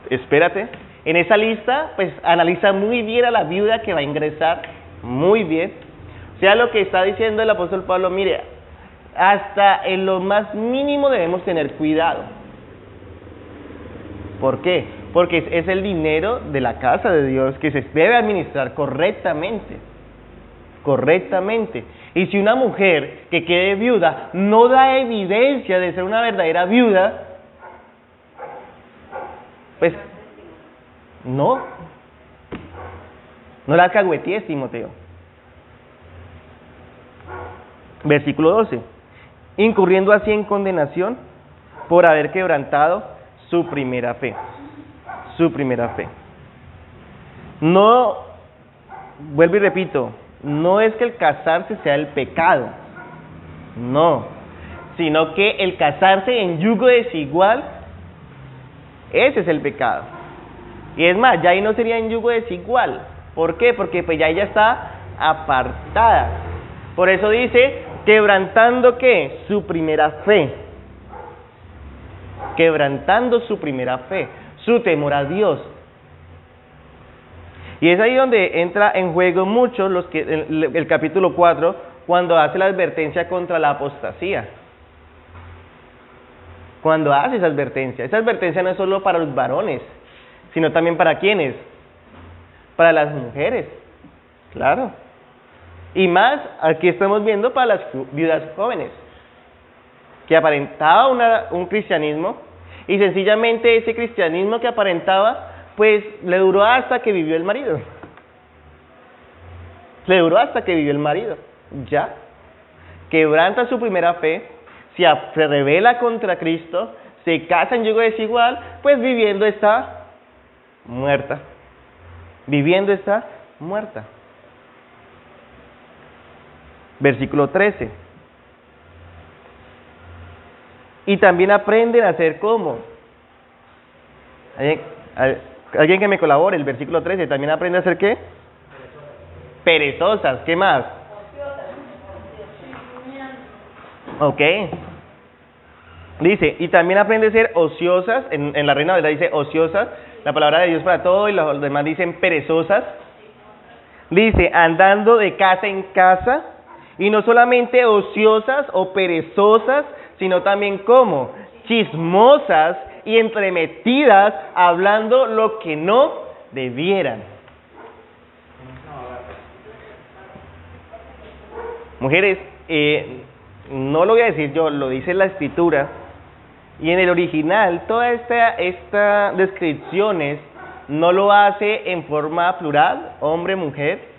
espérate. En esa lista, pues analiza muy bien a la viuda que va a ingresar, muy bien. O sea, lo que está diciendo el apóstol Pablo, mire, hasta en lo más mínimo debemos tener cuidado. ¿Por qué? Porque es el dinero de la casa de Dios que se debe administrar correctamente. Correctamente. Y si una mujer que quede viuda no da evidencia de ser una verdadera viuda, pues no la alcahuetees, Timoteo. Versículo 12. Incurriendo así en condenación por haber quebrantado su primera fe. Su primera fe. No, vuelvo y repito, no es que el casarse sea el pecado, no, sino que el casarse en yugo desigual, ese es el pecado. Y es más, ya ahí no sería en yugo desigual. ¿Por qué? Porque pues ya ella está apartada. Por eso dice, quebrantando ¿qué? Su primera fe. Quebrantando su primera fe, su temor a Dios. Y es ahí donde entra en juego mucho el capítulo 4, cuando hace la advertencia contra la apostasía. Cuando hace esa advertencia no es solo para los varones, sino también para ¿quiénes? Para las mujeres, claro. Y más, aquí estamos viendo para las viudas jóvenes, que aparentaba un cristianismo, y sencillamente ese cristianismo que aparentaba, pues le duró hasta que vivió el marido. Le duró hasta que vivió el marido, ya. Quebranta su primera fe, se revela contra Cristo, se casa en yugo desigual, pues viviendo está muerta. Viviendo está muerta. Versículo 13. Y también aprenden a hacer ¿cómo? Alguien que me colabore, el versículo 13, también aprende a hacer ¿qué? Perezosas. ¿Qué más? Ok. Dice, y también aprende a ser ociosas, en la Reina Valera dice ociosas, la palabra de Dios para todo y los demás dicen perezosas. Dice, andando de casa en casa, y no solamente ociosas o perezosas, sino también como chismosas y entremetidas, hablando lo que no debieran. Mujeres, no lo voy a decir yo, lo dice la Escritura, y en el original todas estas descripciones no lo hace en forma plural, hombre, mujer,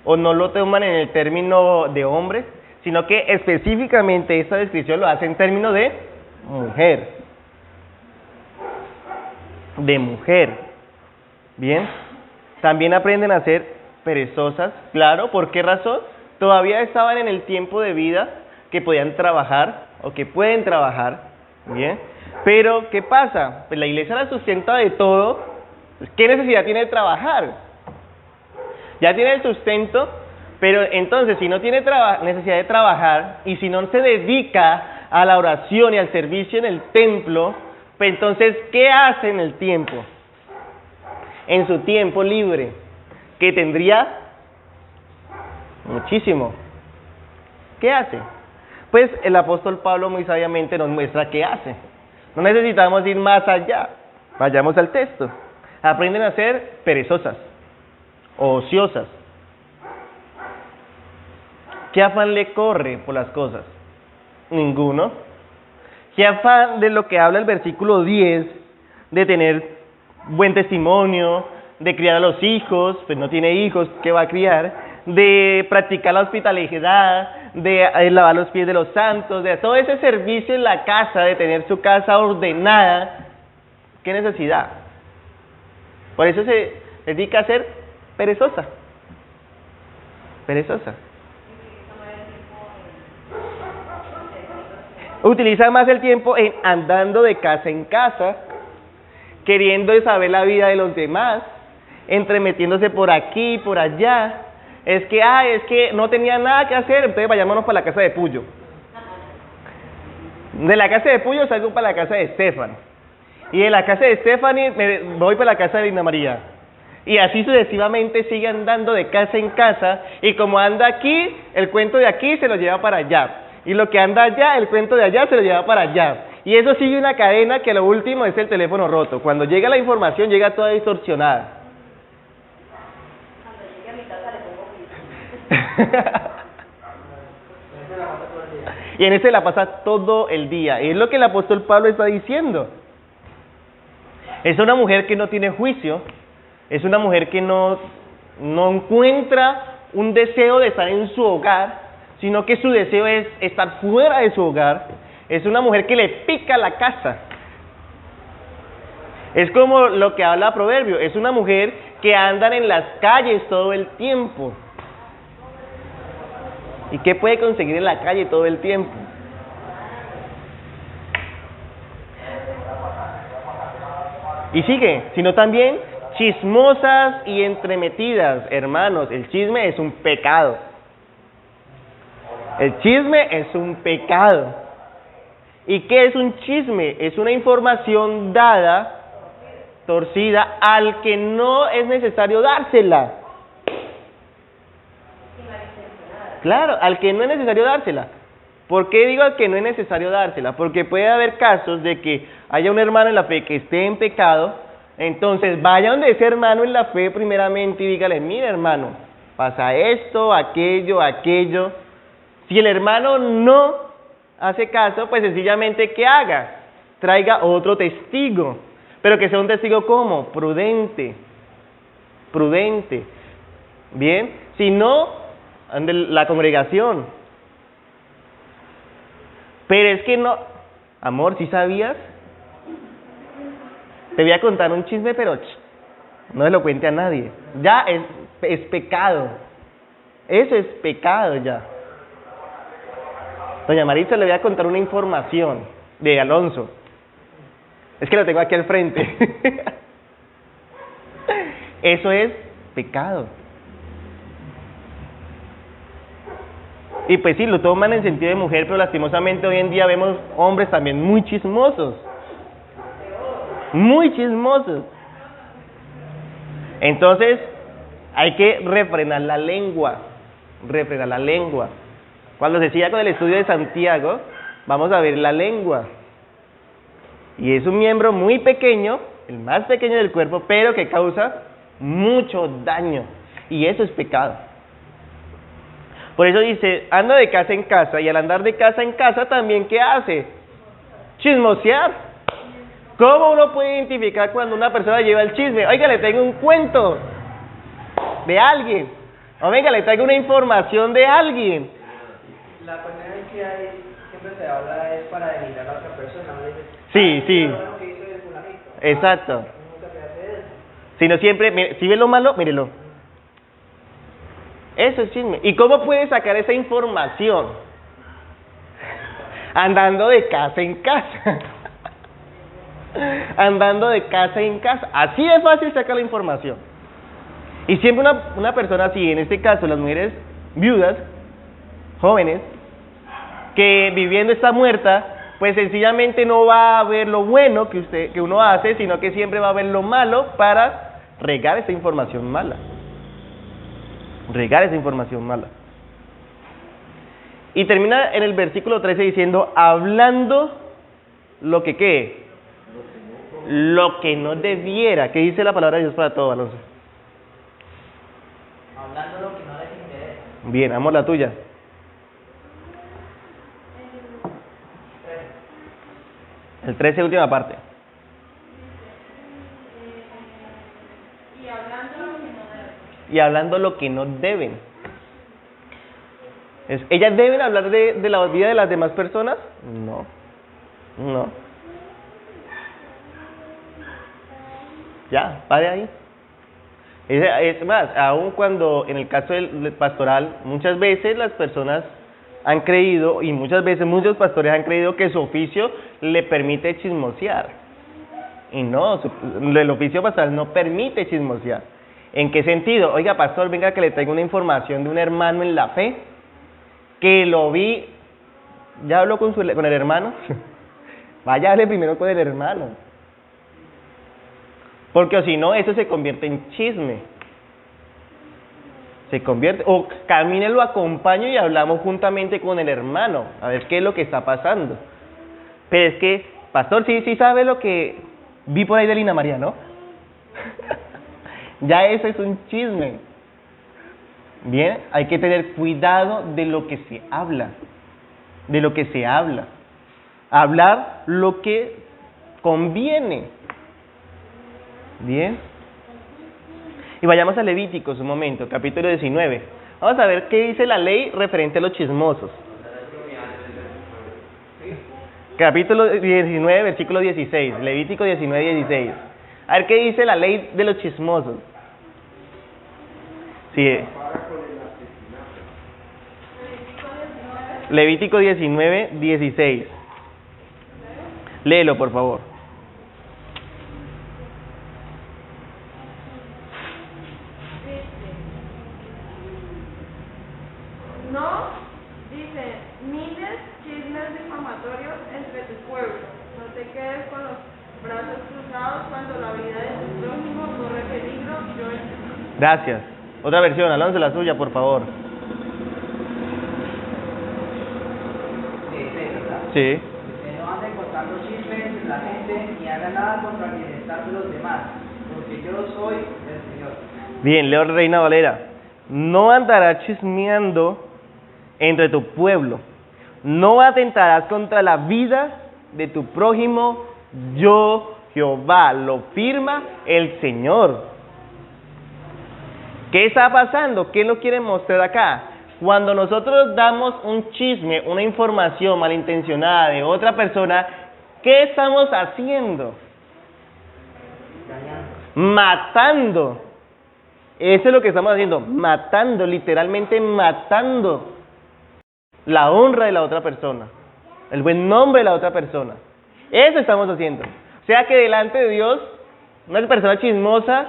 o no lo toman en el término de hombre, sino que específicamente esta descripción lo hace en términos de mujer. De mujer. Bien. También aprenden a ser perezosas. Claro, ¿por qué razón? Todavía estaban en el tiempo de vida que podían trabajar o que pueden trabajar. Bien. Pero, ¿qué pasa? Pues la iglesia la sustenta de todo. ¿Qué necesidad tiene de trabajar? Ya tiene el sustento, pero entonces si no tiene necesidad de trabajar y si no se dedica a la oración y al servicio en el templo, pues entonces, ¿qué hace en el tiempo? En su tiempo libre, que tendría muchísimo. ¿Qué hace? Pues el apóstol Pablo muy sabiamente nos muestra qué hace. No necesitamos ir más allá. Vayamos al texto. Aprenden a ser perezosas o ociosas. ¿Qué afán le corre por las cosas? Ninguno. ¿Qué afán de lo que habla el versículo 10, de tener buen testimonio, de criar a los hijos, pues no tiene hijos, ¿qué va a criar? De practicar la hospitalidad, de lavar los pies de los santos, de todo ese servicio en la casa, de tener su casa ordenada? ¿Qué necesidad? Por eso se dedica a ser perezosa. Perezosa. Utiliza más el tiempo en andando de casa en casa, queriendo saber la vida de los demás, entremetiéndose por aquí y por allá. Es que no tenía nada que hacer, entonces vayámonos para la casa de Puyo. De la casa de Puyo salgo para la casa de Estefan. Y de la casa de Stephanie me voy para la casa de Linda María. Y así sucesivamente sigue andando de casa en casa, y como anda aquí, el cuento de aquí se lo lleva para allá. Y lo que anda allá, el cuento de allá se lo lleva para allá. Y eso sigue una cadena que lo último es el teléfono roto. Cuando llega la información, llega toda distorsionada.
Cuando llegue a mi casa le pongo piso.
Y en ese la pasa todo el día. Y es lo que el apóstol Pablo está diciendo. Es una mujer que no tiene juicio. Es una mujer que no encuentra un deseo de estar en su hogar, sino que su deseo es estar fuera de su hogar. Es una mujer que le pica la casa. Es como lo que habla Proverbio. Es una mujer que anda en las calles todo el tiempo. ¿Y qué puede conseguir en la calle todo el tiempo? Y sigue, sino también chismosas y entremetidas. Hermanos, el chisme es un pecado. El chisme es un pecado. ¿Y qué es un chisme? Es una información dada, torcida, al que no es necesario dársela. Claro, al que no es necesario dársela. ¿Por qué digo al que no es necesario dársela? Porque puede haber casos de que haya un hermano en la fe que esté en pecado. Entonces vaya donde ese hermano en la fe primeramente y dígale: mira, hermano, pasa esto, aquello. Si el hermano no hace caso, pues sencillamente ¿qué haga? Traiga otro testigo, pero que sea un testigo ¿cómo? Prudente. Bien, si no, ande la congregación. Pero es que no, amor, ¿sí sabías? Te voy a contar un chisme, pero no se lo cuente a nadie. Ya es pecado. Eso es pecado ya. Doña Maritza, le voy a contar una información de Alonso. Es que lo tengo aquí al frente. Eso es pecado. Y pues sí, lo toman en sentido de mujer, pero lastimosamente hoy en día vemos hombres también muy chismosos. Muy chismosos. Entonces, hay que refrenar la lengua. Refrenar la lengua. Cuando se siga con el estudio de Santiago, vamos a ver la lengua. Y es un miembro muy pequeño, el más pequeño del cuerpo, pero que causa mucho daño. Y eso es pecado. Por eso dice, anda de casa en casa, y al andar de casa en casa también, ¿qué hace? Chismosear. ¿Cómo uno puede identificar cuando una persona lleva el chisme? Oiga, le tengo un cuento de alguien. O venga, le traigo una información de alguien.
La primera vez que hay, siempre se habla es para denigrar a otra persona. ¿No?
Sí, sí.
Lo que hizo el fulanito.
Exacto.
Nunca se hace eso.
Sino siempre, mire, si ve lo malo, mírelo. Eso es chisme. ¿Y cómo puede sacar esa información? Andando de casa en casa. Andando de casa en casa. Así es fácil sacar la información. Y siempre una persona así, en este caso las mujeres viudas, jóvenes, que viviendo está muerta, pues sencillamente no va a ver lo bueno que uno hace, sino que siempre va a ver lo malo para regar esa información mala. Regar esa información mala. Y termina en el versículo 13 diciendo, hablando lo que ¿qué? Lo que no debiera. ¿Qué dice la palabra de Dios para todo, Alonso?
Hablando lo que no les interesa.
Bien, amo la tuya. El 13, última parte. Y hablando lo que no deben. ¿Ellas deben hablar de la vida de las demás personas? No. No. Ya, pare ahí. Es más, aun cuando en el caso del pastoral, muchas veces las personas han creído, y muchas veces muchos pastores han creído que su oficio le permite chismosear. Y no, el oficio pastoral no permite chismosear. ¿En qué sentido? Oiga, pastor, venga que le traigo una información de un hermano en la fe, que lo vi, ¿ya habló con el hermano? Vaya a hablar primero con el hermano. Porque si no, eso se convierte en chisme. Se convierte, o camine, lo acompaño y hablamos juntamente con el hermano, a ver qué es lo que está pasando. Pero es que, pastor, sí sabe lo que vi por ahí de Lina María, ¿no? Ya eso es un chisme. Bien, hay que tener cuidado de lo que se habla. De lo que se habla. Hablar lo que conviene. Bien. Y vayamos a Levíticos un momento, capítulo 19. Vamos a ver qué dice la ley referente a los chismosos. Capítulo 19, versículo 16. Levítico 19, 16. A ver qué dice la ley de los chismosos. Sí. Levítico 19, 16. Léelo, por favor.
No, dice, miles chismes difamatorios entre tu pueblo. No te quedes con los brazos cruzados cuando la vida de tu prójimo corre peligro. Yo el Señor.
Gracias. Otra versión, Alonso, la suya, por favor. Sí.
Que no anden contando chismes de la gente ni hagan nada contra el bienestar de los demás, porque yo soy el Señor.
Bien, leo Reina Valera. No andarás chismeando entre tu pueblo. No atentarás contra la vida de tu prójimo. Yo, Jehová, lo firma el Señor. ¿Qué está pasando? ¿Qué nos quiere mostrar acá? Cuando nosotros damos un chisme, una información malintencionada de otra persona, ¿qué estamos haciendo? Matando. Eso es lo que estamos haciendo, matando, literalmente matando la honra de la otra persona, el buen nombre de la otra persona. Eso estamos haciendo. O sea que delante de Dios, una persona chismosa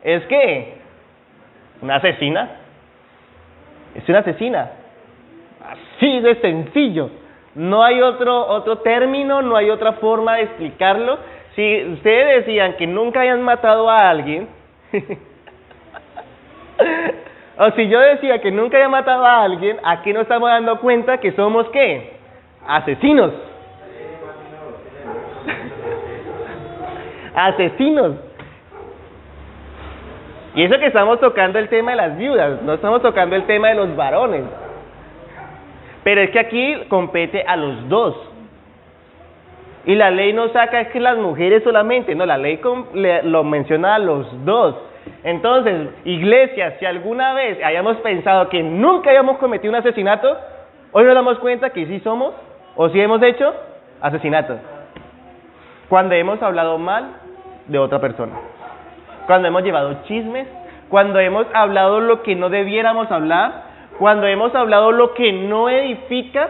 es ¿qué? Una asesina. Es una asesina. Así de sencillo. No hay otro término, no hay otra forma de explicarlo. Si ustedes decían que nunca hayan matado a alguien, O si yo decía que nunca había matado a alguien, aquí nos estamos dando cuenta que somos, ¿qué? Asesinos. Asesinos. Y eso que estamos tocando el tema de las viudas, no estamos tocando el tema de los varones. Pero es que aquí compete a los dos. Y la ley no saca es que las mujeres solamente, no, la ley lo menciona a los dos. Entonces, iglesia, si alguna vez hayamos pensado que nunca habíamos cometido un asesinato, hoy nos damos cuenta que sí somos, o sí hemos hecho asesinato. Cuando hemos hablado mal de otra persona, cuando hemos llevado chismes, cuando hemos hablado lo que no debiéramos hablar, cuando hemos hablado lo que no edifica,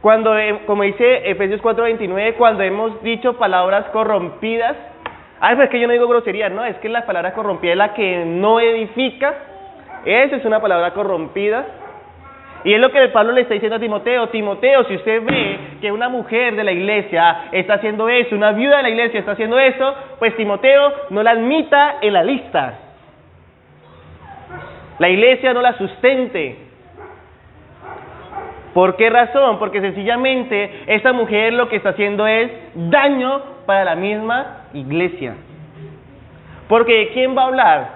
cuando, como dice Efesios 4:29, cuando hemos dicho palabras corrompidas. Pero es que yo no digo grosería, no, es que la palabra corrompida es la que no edifica. Esa es una palabra corrompida. Y es lo que Pablo le está diciendo a Timoteo. Timoteo, si usted ve que una mujer de la iglesia está haciendo eso, una viuda de la iglesia está haciendo eso, pues Timoteo, no la admita en la lista. La iglesia no la sustente. ¿Por qué razón? Porque sencillamente esta mujer lo que está haciendo es daño para la misma iglesia. Porque ¿de quién va a hablar?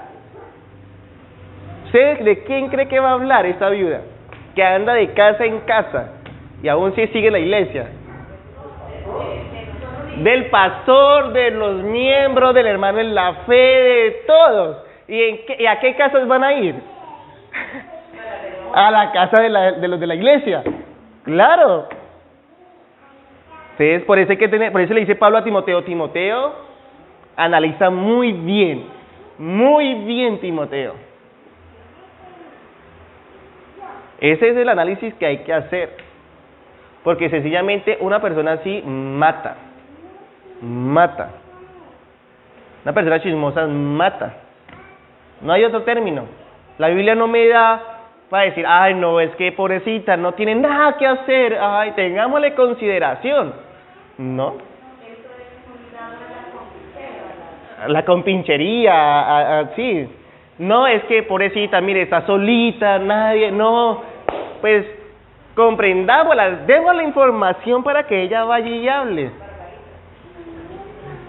¿Usted de quién cree que va a hablar esta viuda? Que anda de casa en casa y aún sí sigue la iglesia. Del pastor, de los miembros, del hermano en la fe, de todos. ¿Y a qué casas van a ir? A la casa de los de la iglesia. Claro. Entonces, por eso le dice Pablo a Timoteo, Timoteo, analiza muy bien Timoteo. Ese es el análisis que hay que hacer. Porque sencillamente una persona así mata. Una persona chismosa mata. No hay otro término. La Biblia no me da para decir, ay no, es que pobrecita, no tiene nada que hacer, ay, tengámosle consideración. No. La compinchería, sí. No, es que pobrecita, mire, está solita, nadie, no. Pues comprendámosla, demos la información para que ella vaya y hable.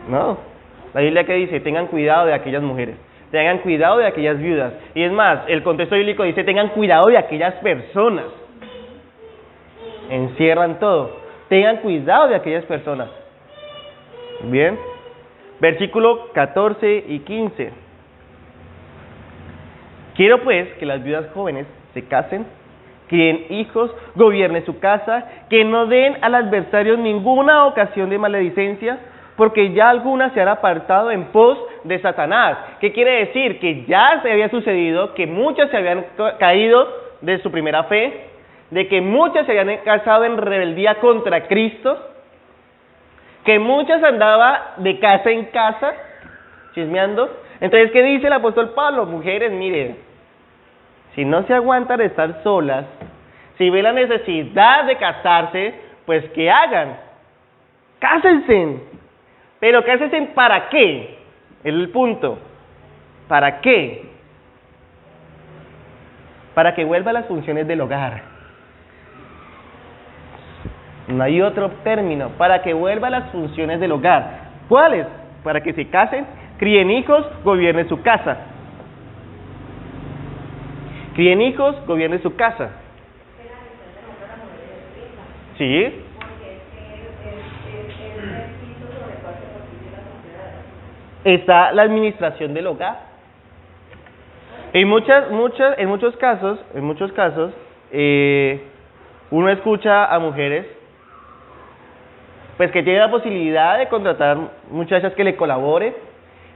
No. La Biblia que dice, tengan cuidado de aquellas mujeres. Tengan cuidado de aquellas viudas. Y es más, el contexto bíblico dice, tengan cuidado de aquellas personas. Encierran todo. Tengan cuidado de aquellas personas. Bien. Versículo 14 y 15. Quiero pues que las viudas jóvenes se casen, críen hijos, gobiernen su casa, que no den al adversario ninguna ocasión de maledicencia, porque ya algunas se han apartado en pos de Satanás. ¿Qué quiere decir? Que ya se había sucedido, que muchas se habían caído de su primera fe, de que muchas se habían casado en rebeldía contra Cristo, que muchas andaban de casa en casa, chismeando. Entonces, ¿qué dice el apóstol Pablo? Mujeres, miren, si no se aguantan de estar solas, si ven la necesidad de casarse, pues ¿qué hagan? Cásense. Pero cásense ¿para qué? El punto. ¿Para qué? Para que vuelva a las funciones del hogar. No hay otro término. Para que vuelva a las funciones del hogar. ¿Cuáles? Para que se casen, críen hijos, gobiernen su casa. Críen hijos, gobiernen su casa. ¿Sí? Está la administración del hogar. En muchos casos, uno escucha a mujeres, pues que tienen la posibilidad de contratar muchachas que le colaboren,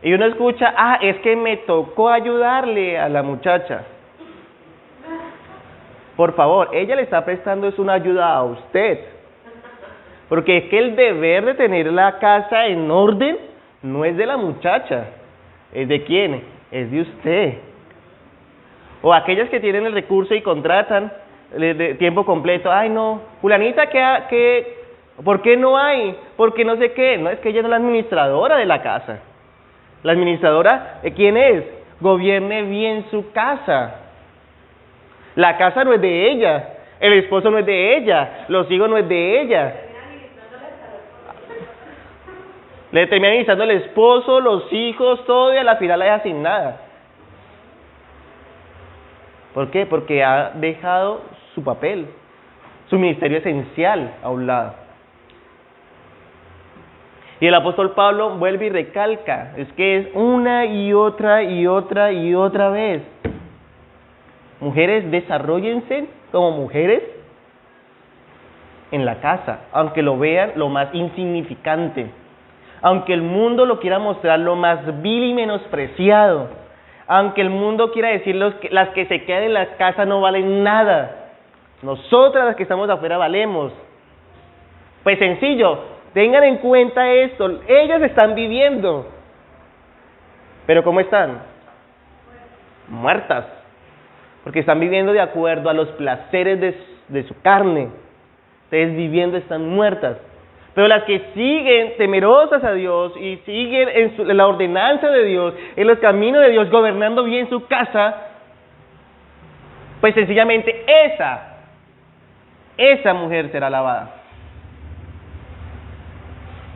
y uno escucha, es que me tocó ayudarle a la muchacha. Por favor, ella le está prestando es una ayuda a usted, porque es que el deber de tener la casa en orden no es de la muchacha. ¿Es de quién? Es de usted. O aquellas que tienen el recurso y contratan de tiempo completo. Ay no, fulanita, ¿por qué no hay? ¿Por qué no sé qué? No, es que ella no es la administradora de la casa. La administradora, ¿quién es? Gobierne bien su casa. La casa no es de ella, el esposo no es de ella, los hijos no es de ella. Le termina administrando el esposo, los hijos, todo, y a la final la deja sin nada. ¿Por qué? Porque ha dejado su papel, su ministerio esencial a un lado. Y el apóstol Pablo vuelve y recalca, es que es una y otra y otra y otra vez. Mujeres, desarróllense como mujeres en la casa, aunque lo vean lo más insignificante, aunque el mundo lo quiera mostrar lo más vil y menospreciado, aunque el mundo quiera decir las que se quedan en la casa no valen nada, nosotras las que estamos afuera valemos. Pues sencillo, tengan en cuenta esto, ellas están viviendo, pero ¿cómo están? Muertas, porque están viviendo de acuerdo a los placeres de su carne. Ustedes viviendo están muertas. Pero las que siguen temerosas a Dios y siguen en la ordenanza de Dios, en los caminos de Dios, gobernando bien su casa, pues sencillamente esa mujer será alabada.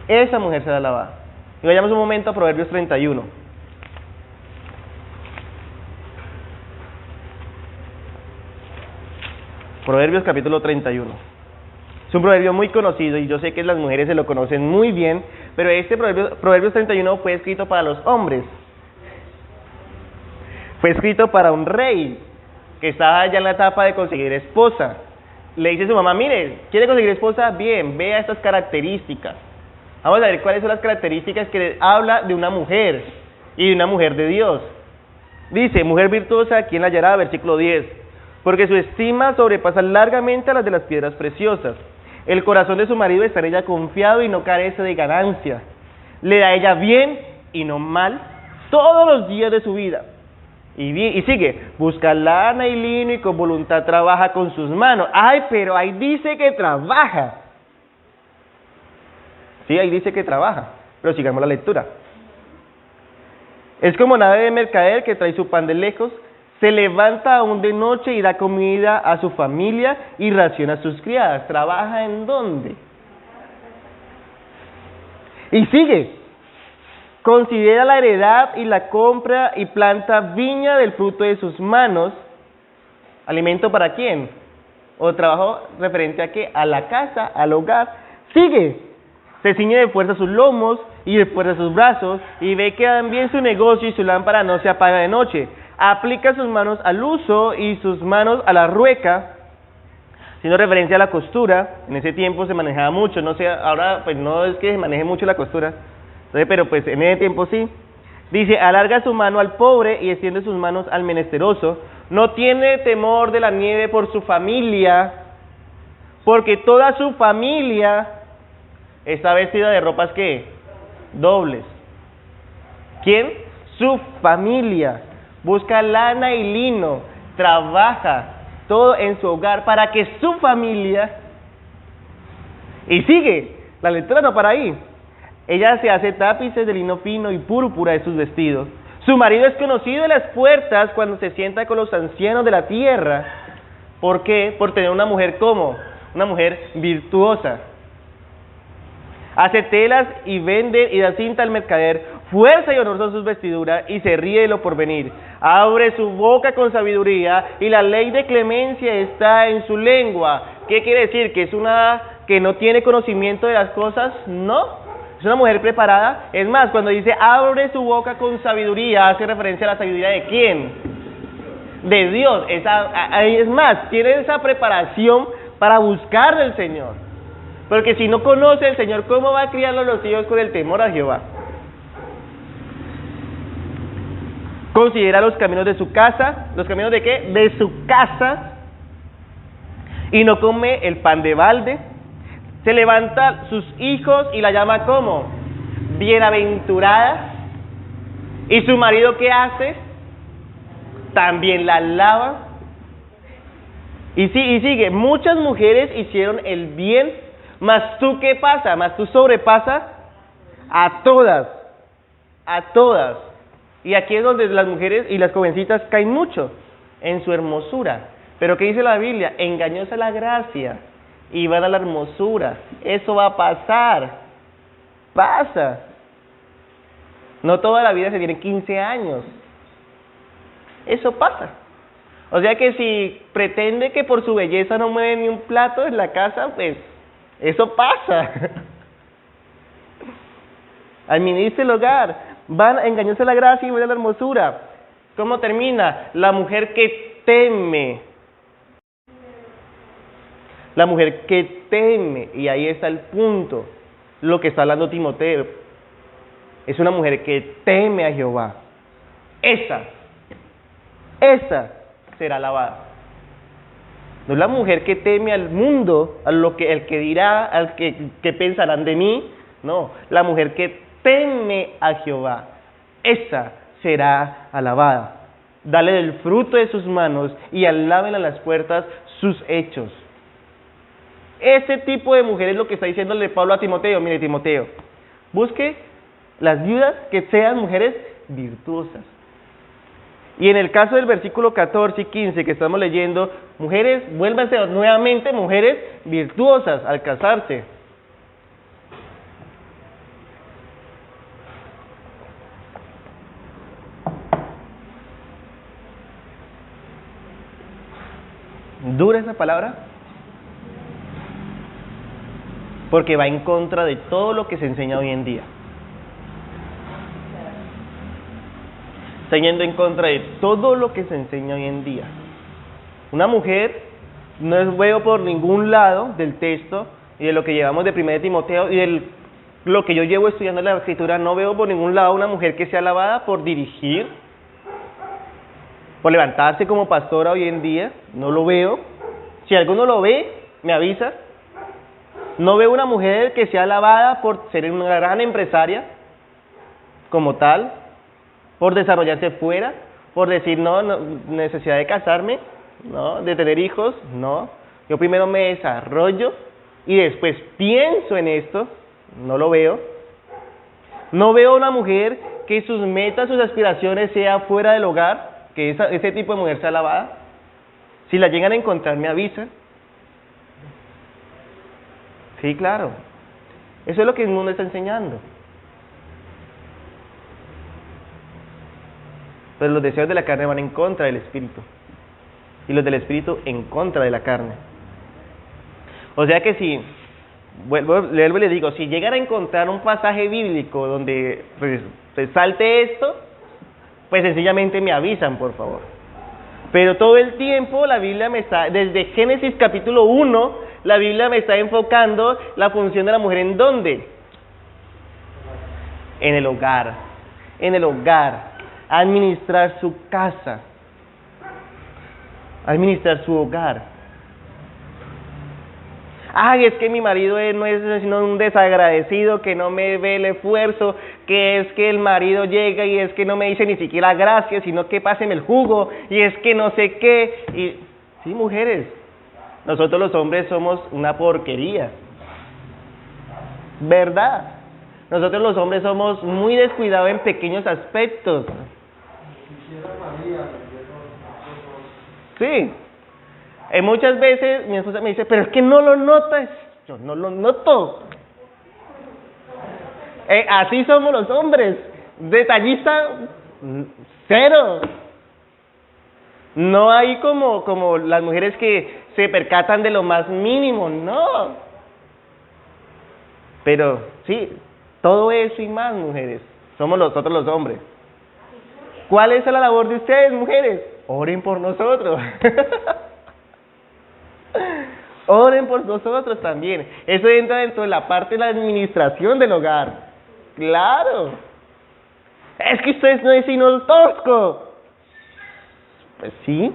Esa mujer será alabada. Y vayamos un momento a Proverbios 31. Proverbios capítulo 31. Es un proverbio muy conocido y yo sé que las mujeres se lo conocen muy bien, pero este Proverbios 31 fue escrito para los hombres. Fue escrito para un rey que estaba ya en la etapa de conseguir esposa. Le dice a su mamá, mire, ¿quiere conseguir esposa? Bien, vea estas características. Vamos a ver cuáles son las características que habla de una mujer y de una mujer de Dios. Dice, mujer virtuosa, ¿quién la hallará? Versículo 10. Porque su estima sobrepasa largamente a las de las piedras preciosas. El corazón de su marido está en ella confiado y no carece de ganancia. Le da a ella bien y no mal todos los días de su vida. Y sigue, busca lana y lino y con voluntad trabaja con sus manos. Ay, pero ahí dice que trabaja. Sí, ahí dice que trabaja, pero sigamos la lectura. Es como nave de mercader que trae su pan de lejos, se levanta aún de noche y da comida a su familia y raciona a sus criadas. ¿Trabaja en dónde? Y sigue. Considera la heredad y la compra y planta viña del fruto de sus manos. ¿Alimento para quién? ¿O trabajo referente a qué? A la casa, al hogar. Sigue. Se ciñe de fuerza sus lomos y de fuerza sus brazos y ve que dan bien su negocio y su lámpara no se apaga de noche. Aplica sus manos al uso y sus manos a la rueca, haciendo referencia a la costura. En ese tiempo se manejaba mucho, no sé, ahora pues no es que se maneje mucho la costura, entonces, pero pues en ese tiempo sí. Dice, alarga su mano al pobre y extiende sus manos al menesteroso. No tiene temor de la nieve por su familia, porque toda su familia está vestida de ropas ¿qué? Dobles. ¿Quién? Su familia. Busca lana y lino, trabaja todo en su hogar para que su familia... Y sigue, la lectura no para ahí. Ella se hace tapices de lino fino y púrpura de sus vestidos. Su marido es conocido en las puertas cuando se sienta con los ancianos de la tierra. ¿Por qué? Por tener una mujer como, una mujer virtuosa. Hace telas y vende y da cinta al mercader, fuerza y honor son sus vestiduras y se ríe de lo porvenir. Abre su boca con sabiduría y la ley de clemencia está en su lengua. ¿Qué quiere decir? ¿Que es una que no tiene conocimiento de las cosas? No, es una mujer preparada. Es más, cuando dice abre su boca con sabiduría, hace referencia a la sabiduría de ¿quién? De Dios. Es más, tiene esa preparación para buscar del Señor. Porque si no conoce al Señor, ¿cómo va a criarlo los hijos con el temor a Jehová? Considera los caminos de su casa. ¿Los caminos de qué? De su casa. Y no come el pan de balde. Se levanta sus hijos y la llama ¿cómo? Bienaventurada. ¿Y su marido qué hace? También la alaba. Y sigue. Muchas mujeres hicieron el bien. Mas tú, ¿qué pasa? Mas tú sobrepasas a todas. Y aquí es donde las mujeres y las jovencitas caen mucho, en su hermosura. Pero ¿qué dice la Biblia? Engañosa la gracia y vana la hermosura. Eso va a pasar. Pasa. No toda la vida se tiene 15 años. Eso pasa. O sea que si pretende que por su belleza no mueve ni un plato en la casa, pues eso pasa. Administre el hogar. Van a engañarse la gracia y vana la hermosura. ¿Cómo termina? La mujer que teme. La mujer que teme. Y ahí está el punto. Lo que está hablando Timoteo. Es una mujer que teme a Jehová. Esa será alabada. No es la mujer que teme al mundo, a lo que el que dirá, al que pensarán de mí. No, la mujer que teme a Jehová. Esa será alabada. Dale del fruto de sus manos y alábenle a las puertas sus hechos. Ese tipo de mujer es lo que está diciéndole Pablo a Timoteo. Mire, Timoteo, busque las viudas que sean mujeres virtuosas. Y en el caso del versículo 14 y 15 que estamos leyendo, mujeres, vuélvanse nuevamente mujeres virtuosas al casarse. ¿Dura esa palabra? Porque va en contra de todo lo que se enseña hoy en día. Está yendo en contra de todo lo que se enseña hoy en día. Una mujer, no veo por ningún lado del texto y de lo que llevamos de 1 Timoteo y de lo que yo llevo estudiando la Escritura, no veo por ningún lado una mujer que sea alabada por dirigir, por levantarse como pastora hoy en día. No lo veo. Si alguno lo ve, me avisa. No veo una mujer que sea alabada por ser una gran empresaria como tal, por desarrollarse fuera, por decir no, necesidad de casarme, no, de tener hijos, no. Yo primero me desarrollo y después pienso en esto. No lo veo. No veo una mujer que sus metas, sus aspiraciones sea fuera del hogar, que ese tipo de mujer sea alabada. Si la llegan a encontrar, me avisan. Sí, claro. Eso es lo que el mundo está enseñando. Pero los deseos de la carne van en contra del espíritu. Y los del espíritu en contra de la carne. O sea que si, vuelvo y le digo, si llegara a encontrar un pasaje bíblico donde resalte esto, pues sencillamente me avisan, por favor. Pero todo el tiempo la Biblia me está, desde Génesis capítulo 1, la Biblia me está enfocando la función de la mujer ¿en dónde? En el hogar. En el hogar. Administrar su casa. Administrar su hogar. Ay, es que mi marido no es sino un desagradecido, que no me ve el esfuerzo, que es que el marido llega y es que no me dice ni siquiera gracias, sino que páseme el jugo, y es que no sé qué. Y sí, mujeres, nosotros los hombres somos una porquería. ¿Verdad? Nosotros los hombres somos muy descuidados en pequeños aspectos. Sí. Muchas veces mi esposa me dice, pero es que no lo notas. Yo no lo noto. Así somos los hombres. Detallista, cero. No hay como las mujeres que se percatan de lo más mínimo, no. Pero sí, todo eso y más, mujeres. Somos nosotros los hombres. ¿Cuál es la labor de ustedes, mujeres? Oren por nosotros. Oren por nosotros también. Eso entra dentro de la parte de la administración del hogar. Claro. Es que ustedes no es sino el tosco. Pues sí.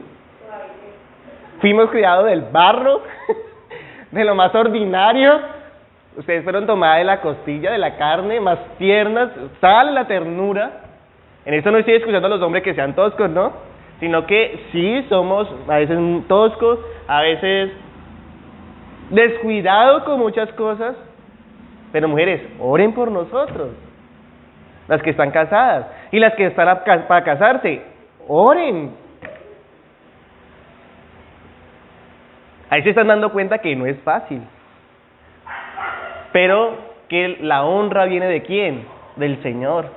Fuimos criados del barro, de lo más ordinario. Ustedes fueron tomadas de la costilla, de la carne, más tiernas. Sale la ternura. En esto no estoy escuchando a los hombres que sean toscos, ¿no? Sino que sí somos a veces toscos, a veces descuidados con muchas cosas. Pero mujeres, oren por nosotros. Las que están casadas y las que están para casarse, oren. Ahí se están dando cuenta que no es fácil. Pero que la honra viene ¿de quién? Del Señor.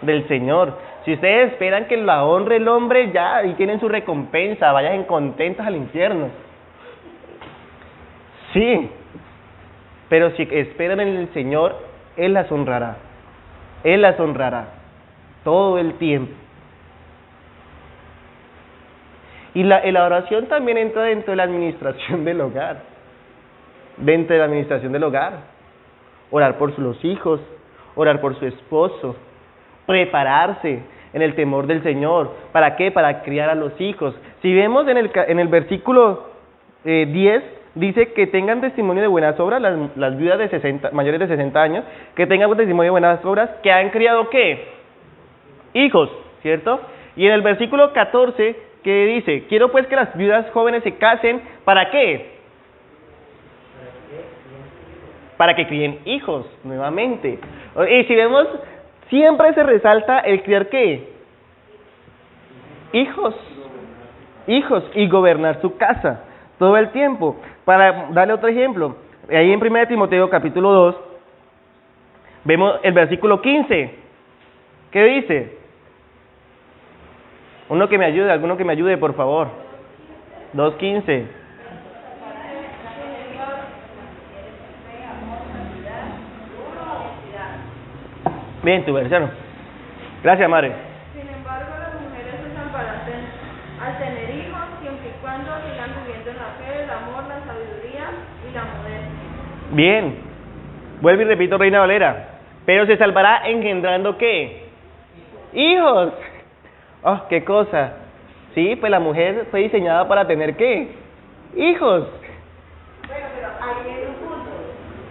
Del Señor. Si ustedes esperan que la honre el hombre, ya, y tienen su recompensa, vayan contentos al infierno. Sí. Pero si esperan en el Señor, Él las honrará. Él las honrará. Todo el tiempo. Y la oración también entra dentro de la administración del hogar. Dentro de la administración del hogar. Orar por los hijos, orar por su esposo, prepararse en el temor del Señor. ¿Para qué? Para criar a los hijos. Si vemos en el versículo 10, dice que tengan testimonio de buenas obras, las viudas mayores de 60 años, que tengan testimonio de buenas obras, que han criado ¿qué? Hijos, ¿cierto? Y en el versículo 14, que dice, quiero pues que las viudas jóvenes se casen, ¿para qué? Para que críen hijos, nuevamente. Y si vemos, siempre se resalta el criar ¿qué? Hijos. Hijos, y gobernar su casa, todo el tiempo. Para darle otro ejemplo, ahí en 1 Timoteo capítulo 2, vemos el versículo 15. ¿Qué dice? Alguno que me ayude, por favor. 2:15. Bien, tu versión. Gracias, madre.
Sin embargo, las mujeres se salvarán al tener hijos, siempre y cuando sigan viviendo en la fe, el amor, la sabiduría y la modestia.
Bien. Vuelvo y repito, Reina Valera. Pero se salvará engendrando ¿qué? Hijos. Oh, qué cosa. Sí, pues la mujer fue diseñada para tener ¿qué? Hijos.
Bueno, pero ahí hay un punto.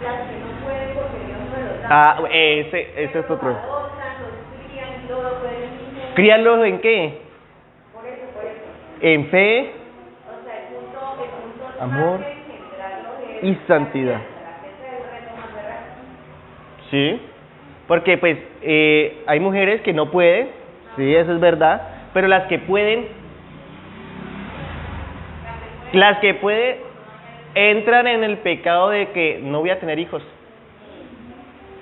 Las que no pueden porque Dios no los da.
Ese es otro.
Adoptan, los crían y todo, pueden.
¿Críanlos en qué?
Por eso.
En fe,
O sea, el punto
amor
más que engendrarlos es
y santidad.
ese es el reto más grande.
Sí. Porque pues hay mujeres que no pueden, sí, eso es verdad, pero las que pueden entran en el pecado de que no voy a tener hijos.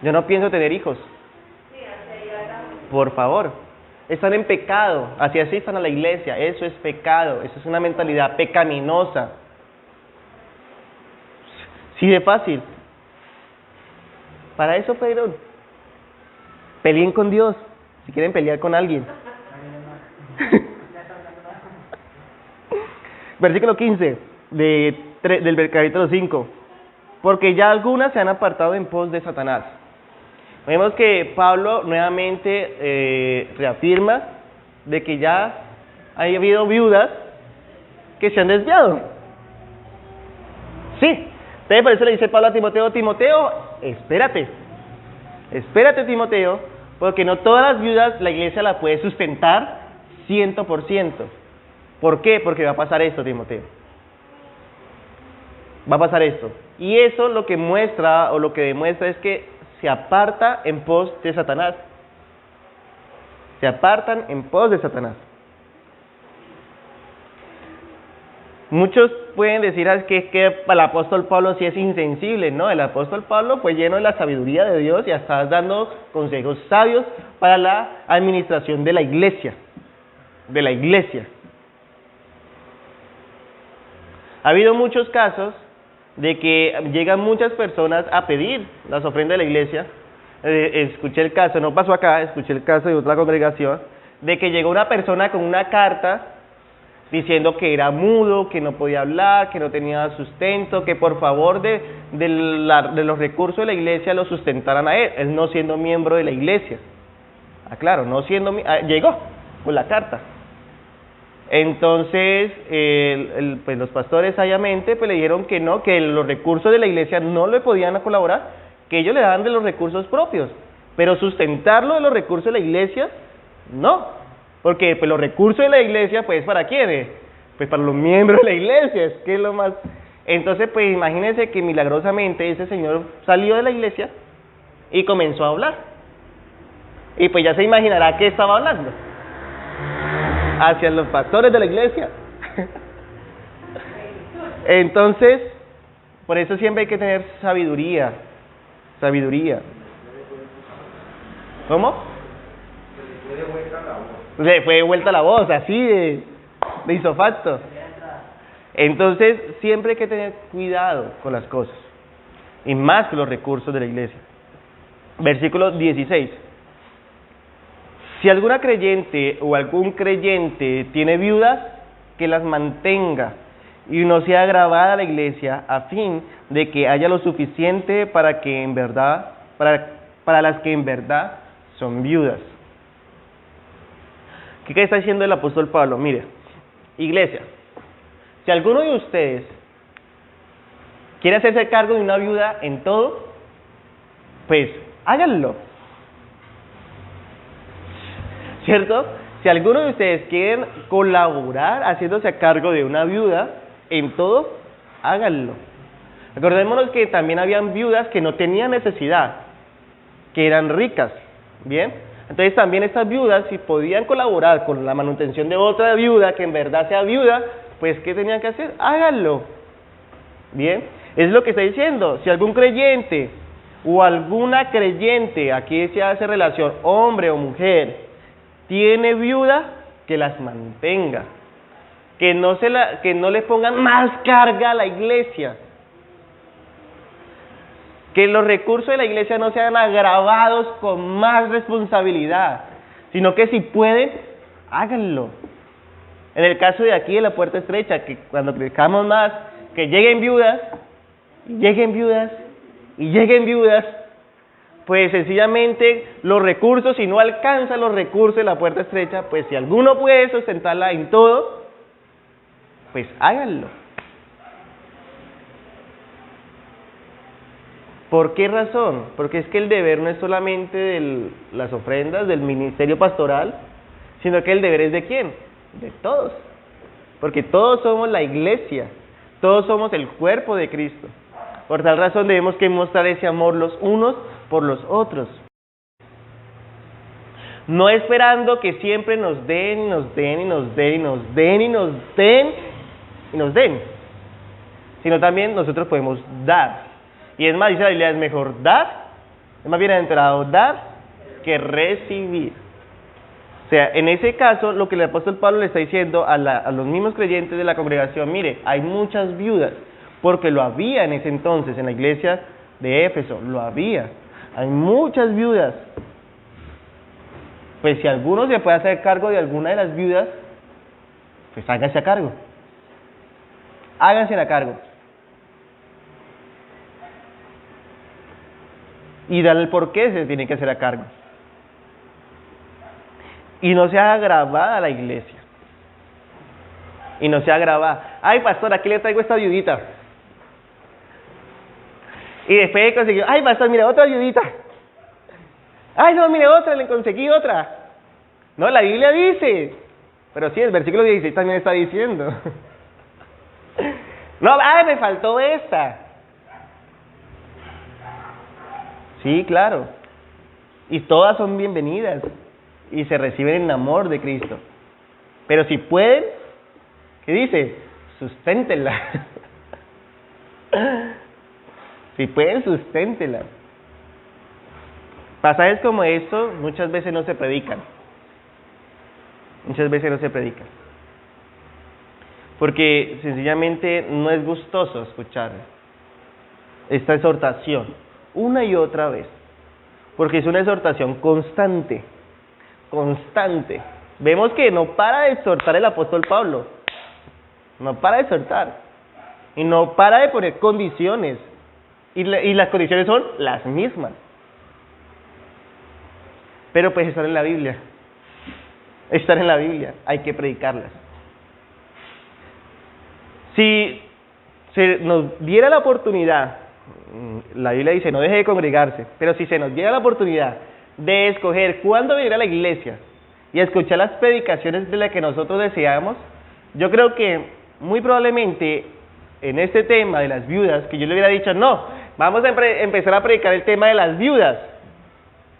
Yo no pienso tener hijos. Por favor. Están en pecado. Así asistan a la iglesia. Eso es pecado. Eso es una mentalidad pecaminosa. Sí, de fácil. Para eso, Pedro, peleen con Dios. Si quieren pelear con alguien. Versículo 15 del capítulo 5. Porque ya algunas se han apartado en pos de Satanás. Vemos que Pablo nuevamente reafirma de que ya ha habido viudas que se han desviado. Sí. Entonces por eso le dice Pablo a Timoteo, espérate Timoteo, porque no todas las viudas la iglesia la puede sustentar 100%. ¿Por qué? Porque va a pasar esto, Timoteo. Va a pasar esto. Y eso lo que muestra, o lo que demuestra, es que se aparta en pos de Satanás. Se apartan en pos de Satanás. Muchos pueden decir que el apóstol Pablo sí es insensible. No, el apóstol Pablo fue lleno de la sabiduría de Dios y está dando consejos sabios para la administración de la iglesia. De la iglesia. Ha habido muchos casos de que llegan muchas personas a pedir las ofrendas de la iglesia. Escuché el caso, no pasó acá, escuché el caso de otra congregación, de que llegó una persona con una carta diciendo que era mudo, que no podía hablar, que no tenía sustento, que por favor de los recursos de la iglesia lo sustentaran a él no siendo miembro de la iglesia. Claro, no siendo llegó con la carta. Entonces, pues los pastores sabiamente pues le dijeron que no, que los recursos de la iglesia no le podían colaborar, que ellos le daban de los recursos propios, pero sustentarlo de los recursos de la iglesia, no. Porque pues los recursos de la iglesia, pues ¿para quiénes? Pues para los miembros de la iglesia, es que es lo más. Entonces, pues imagínense que milagrosamente ese señor salió de la iglesia y comenzó a hablar. Y pues ya se imaginará qué estaba hablando. Hacia los pastores de la iglesia. Entonces, por eso siempre hay que tener sabiduría. Sabiduría. ¿Cómo? Le fue vuelta la voz, así de isofacto. Entonces, siempre hay que tener cuidado con las cosas. Y más con los recursos de la iglesia. Versículo 16. Si alguna creyente o algún creyente tiene viudas, que las mantenga y no sea agravada la iglesia, a fin de que haya lo suficiente para que en verdad, para las que en verdad son viudas. ¿Qué está diciendo el apóstol Pablo? Mire, iglesia, si alguno de ustedes quiere hacerse cargo de una viuda en todo, pues háganlo. ¿Cierto? Si alguno de ustedes quieren colaborar haciéndose a cargo de una viuda en todo, háganlo. Recordémonos que también habían viudas que no tenían necesidad, que eran ricas, ¿bien? Entonces también estas viudas, si podían colaborar con la manutención de otra viuda que en verdad sea viuda, pues ¿qué tenían que hacer? Háganlo. ¿Bien? Es lo que está diciendo. Si algún creyente o alguna creyente, aquí se hace relación hombre o mujer, tiene viuda, que las mantenga, que no le pongan más carga a la iglesia, que los recursos de la iglesia no sean agravados con más responsabilidad, sino que si pueden, háganlo. En el caso de aquí de la puerta estrecha, que cuando predicamos más, que lleguen viudas, y lleguen viudas, y lleguen viudas, pues sencillamente los recursos, si no alcanzan los recursos de la puerta estrecha, pues si alguno puede sustentarla en todo, pues háganlo. ¿Por qué razón? Porque es que el deber no es solamente de las ofrendas, del ministerio pastoral, sino que el deber es de ¿quién? De todos. Porque todos somos la iglesia, todos somos el cuerpo de Cristo. Por tal razón debemos que mostrar ese amor los unos por los otros. No esperando que siempre nos den, y nos den, y nos den, y nos den, y nos den, y nos den. Sino también nosotros podemos dar. Y es más, dice la Biblia, es mejor dar, es más bienaventurado dar que recibir. O sea, en ese caso, lo que el apóstol Pablo le está diciendo a los mismos creyentes de la congregación, mire, hay muchas viudas, porque lo había en ese entonces, en la iglesia de Éfeso, lo había. Hay muchas viudas. Pues si alguno se puede hacer cargo de alguna de las viudas, pues háganse a cargo. Háganse a cargo. Y darle el por qué se tiene que hacer a cargo. Y no sea agravada la iglesia. Y no sea agravada. Ay, pastor, aquí le traigo esta viudita. Y después de conseguir, ay, pastor, mira, otra viudita. Ay, no, mire, otra, le conseguí otra. No, la Biblia dice. Pero sí, el versículo 16 también está diciendo. No, ay, me faltó esta. Sí, claro. Y todas son bienvenidas. Y se reciben en amor de Cristo. Pero si pueden, ¿qué dice? Susténtenla. Si pueden, susténtenla. Pasajes como estos muchas veces no se predican. Muchas veces no se predican. Porque sencillamente no es gustoso escuchar esta exhortación una y otra vez. Porque es una exhortación constante. Constante. Vemos que no para de exhortar el apóstol Pablo. No para de exhortar. Y no para de poner condiciones. Y las condiciones son las mismas. Pero pues están en la Biblia. Están en la Biblia. Hay que predicarlas. Si se nos diera la oportunidad, la Biblia dice no deje de congregarse, pero si se nos diera la oportunidad de escoger cuándo venir a la iglesia y escuchar las predicaciones de las que nosotros deseamos, yo creo que muy probablemente en este tema de las viudas, que yo le hubiera dicho, no, vamos a empezar a predicar el tema de las viudas,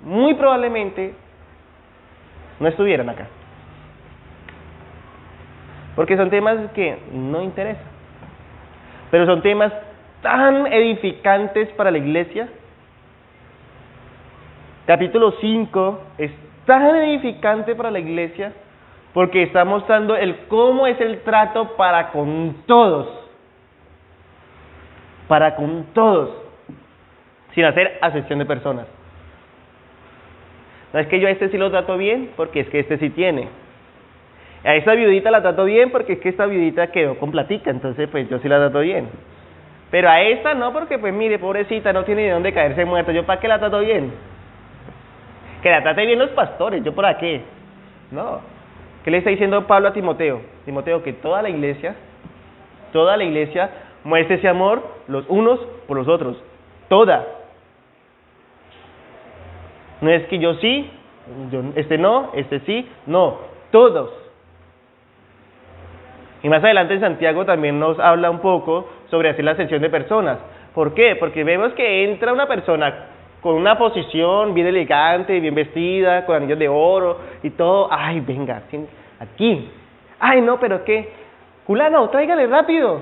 muy probablemente no estuvieran acá. Porque son temas que no interesan. pero son temas tan edificantes para la iglesia. Capítulo 5 es tan edificante para la iglesia porque está mostrando el cómo es el trato para con todos, sin hacer acepción de personas. No es que yo a este sí lo trato bien, porque es que este sí tiene. A esta viudita la trato bien, porque es que esta viudita quedó con platica, entonces pues yo sí la trato bien. Pero a esta no, porque pues mire, pobrecita, no tiene ni dónde caerse muerta, ¿yo para qué la trato bien? Que la trate bien los pastores, ¿yo para qué? No. ¿Qué le está diciendo Pablo a Timoteo? Timoteo, que toda la iglesia muestre ese amor los unos por los otros. Toda. No es que yo sí, este no, este sí, no, todos. Y más adelante en Santiago también nos habla un poco sobre hacer la acepción de personas. ¿Por qué? Porque vemos que entra una persona con una posición bien elegante, bien vestida, con anillos de oro y todo. Ay, venga, aquí. Ay, no, pero ¿qué? Fulano, tráigale rápido.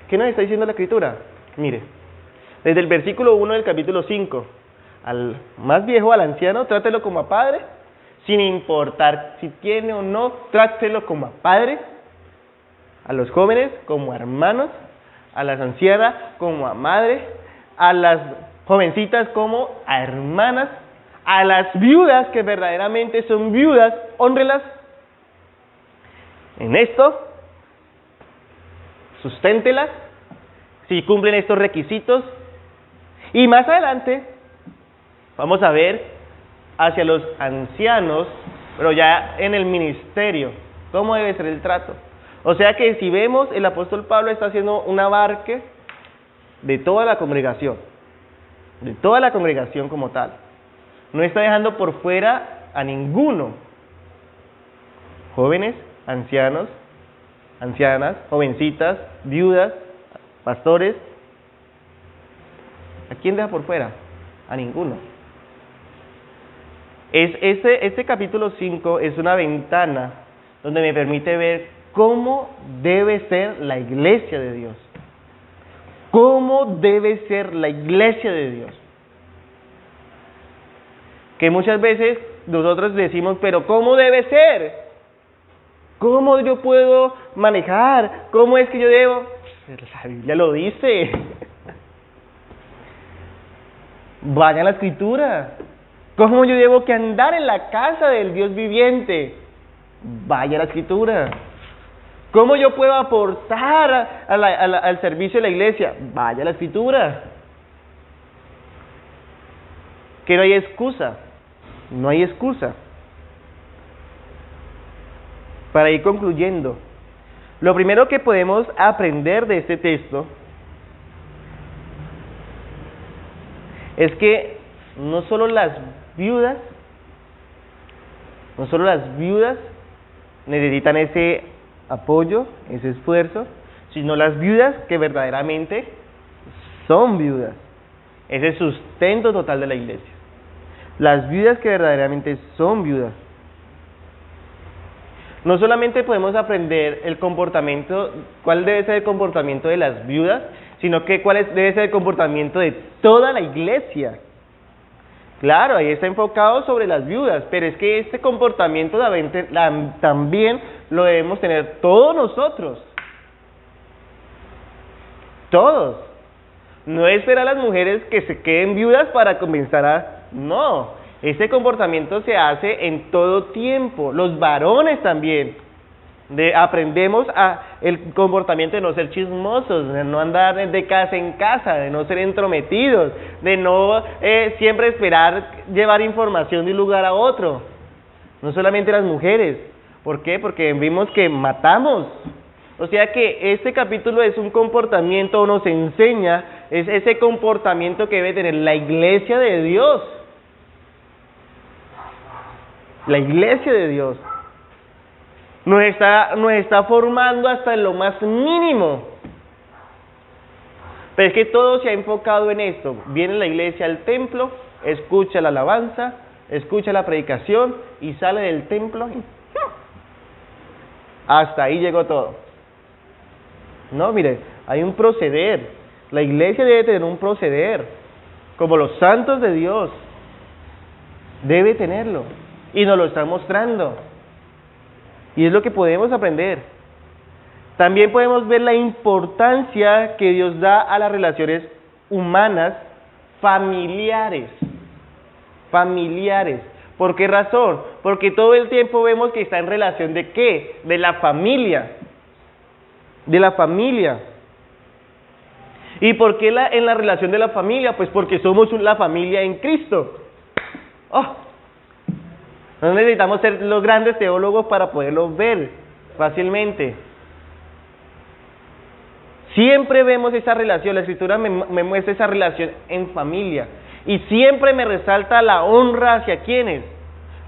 ¿Qué nos está diciendo la Escritura? Mire, desde el versículo 1 del capítulo 5, al más viejo, al anciano, trátelo como a padre, sin importar si tiene o no, trátelo como a padre, a los jóvenes como a hermanos, a las ancianas como a madre, a las jovencitas como a hermanas, a las viudas que verdaderamente son viudas, hónrelas. En esto, susténtelas, si cumplen estos requisitos. Y más adelante, vamos a ver hacia los ancianos, pero ya en el ministerio, cómo debe ser el trato. O sea que si vemos, el apóstol Pablo está haciendo un abarque de toda la congregación como tal. No está dejando por fuera a ninguno. Jóvenes, ancianos, ancianas, jovencitas, viudas, pastores. ¿A quién deja por fuera? A ninguno. Este capítulo 5 es una ventana donde me permite ver cómo debe ser la iglesia de Dios. ¿Cómo debe ser la iglesia de Dios? Que muchas veces nosotros decimos, pero ¿cómo debe ser? ¿Cómo yo puedo manejar? ¿Cómo es que yo debo? La Biblia lo dice. Vaya a la Escritura. ¿Cómo yo debo que andar en la casa del Dios viviente? Vaya a la Escritura. ¿Cómo yo puedo aportar al servicio de la iglesia? Vaya a la Escritura. Que no hay excusa. No hay excusa. Para ir concluyendo, lo primero que podemos aprender de este texto es que no solo las viudas necesitan ese apoyo, ese esfuerzo, sino las viudas que verdaderamente son viudas, ese sustento total de la iglesia. Las viudas que verdaderamente son viudas. No solamente podemos aprender el comportamiento, cuál debe ser el comportamiento de las viudas, sino que debe ser el comportamiento de toda la iglesia. Claro, ahí está enfocado sobre las viudas, pero es que este comportamiento también lo debemos tener todos nosotros. Todos. No es esperar a las mujeres que se queden viudas para comenzar a... No, ese comportamiento se hace en todo tiempo. Los varones también. Aprendemos el comportamiento de no ser chismosos, de no andar de casa en casa, de no ser entrometidos, de no siempre esperar llevar información de un lugar a otro. No solamente las mujeres. ¿Por qué? Porque vimos que matamos. O sea que este capítulo es un comportamiento, nos enseña, es ese comportamiento que debe tener la iglesia de Dios. La iglesia de Dios. Nos está formando hasta en lo más mínimo. Pero es que todo se ha enfocado en esto. Viene la iglesia al templo, escucha la alabanza, escucha la predicación y sale del templo. hasta ahí llegó todo. No, mire, hay un proceder. La iglesia debe tener un proceder, como los santos de Dios. Debe tenerlo. Y nos lo están mostrando. Y es lo que podemos aprender. También podemos ver la importancia que Dios da a las relaciones humanas familiares. Familiares. ¿Por qué razón? Porque todo el tiempo vemos que está en relación de ¿qué? De la familia. De la familia. ¿Y por qué en la relación de la familia? Pues porque somos la familia en Cristo. Oh. No necesitamos ser los grandes teólogos para poderlo ver fácilmente. Siempre vemos esa relación, la Escritura me muestra esa relación en familia. Y siempre me resalta la honra hacia ¿quiénes?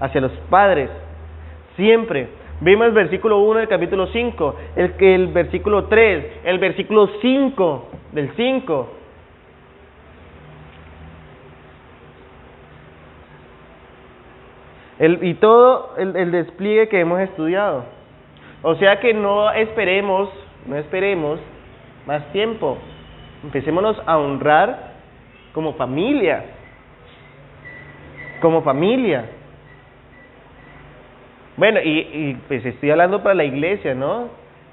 Hacia los padres. Siempre. Vimos el versículo 1 del capítulo 5, el versículo 3, el versículo 5 del 5. Y todo el despliegue que hemos estudiado. O sea que no esperemos más tiempo. Empecémonos a honrar como familia. Como familia. Bueno, y pues estoy hablando para la iglesia, ¿no?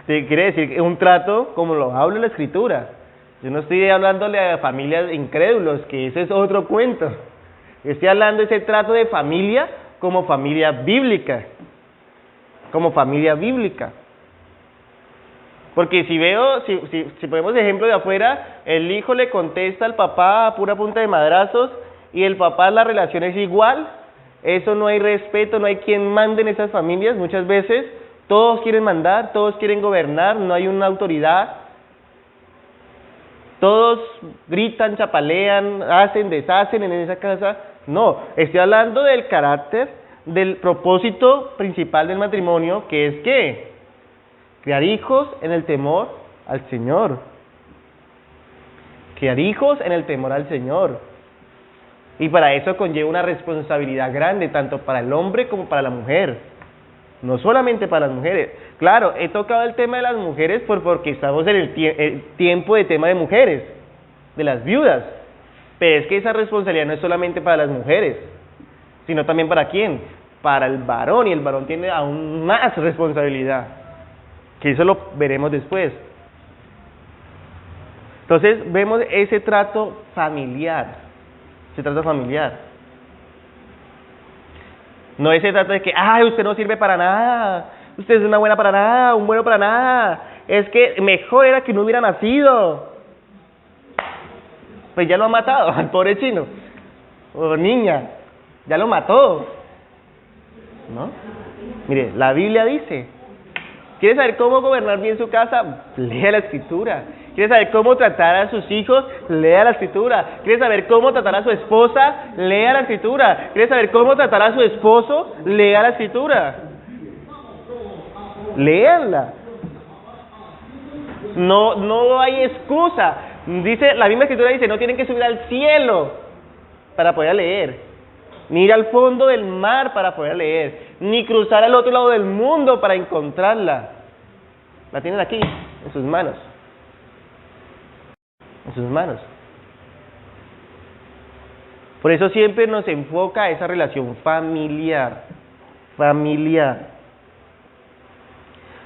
Quiere decir que un trato como lo habla la Escritura. Yo no estoy hablándole a familias incrédulos, que ese es otro cuento. Estoy hablando de ese trato de familia como familia bíblica. Como familia bíblica. Porque si ponemos ejemplo de afuera, el hijo le contesta al papá a pura punta de madrazos y el papá la relación es igual, eso no hay respeto, no hay quien mande en esas familias. Muchas veces todos quieren mandar, todos quieren gobernar, no hay una autoridad. Todos gritan, chapalean, hacen, deshacen en esa casa. No, estoy hablando del carácter, del propósito principal del matrimonio, que es ¿qué? Criar hijos en el temor al Señor. Criar hijos en el temor al Señor. Y para eso conlleva una responsabilidad grande, tanto para el hombre como para la mujer. No solamente para las mujeres. Claro, he tocado el tema de las mujeres porque estamos en el tiempo de tema de mujeres, de las viudas. Pero es que esa responsabilidad no es solamente para las mujeres, sino también para ¿quién? Para el varón, y el varón tiene aún más responsabilidad. Que eso lo veremos después. Entonces vemos ese trato familiar. Ese trato familiar. No ese trato de que, ay, usted no sirve para nada, usted es una buena para nada, un bueno para nada, es que mejor era que no hubiera nacido. Pues ya lo ha matado al pobre chino, o niña, ya lo mató, ¿no? Mire, la Biblia dice, ¿quiere saber cómo gobernar bien su casa? Lea la Escritura. ¿Quiere saber cómo tratar a sus hijos? Lea la Escritura. ¿Quiere saber cómo tratar a su esposa? Lea la Escritura. ¿Quiere saber cómo tratar a su esposo? Lea la Escritura. Léanla. No hay excusa. Dice, la misma Escritura dice, no tienen que subir al cielo para poder leer, ni ir al fondo del mar para poder leer, ni cruzar al otro lado del mundo para encontrarla. La tienen aquí, en sus manos. En sus manos. Por eso siempre nos enfoca esa relación familiar. Familiar.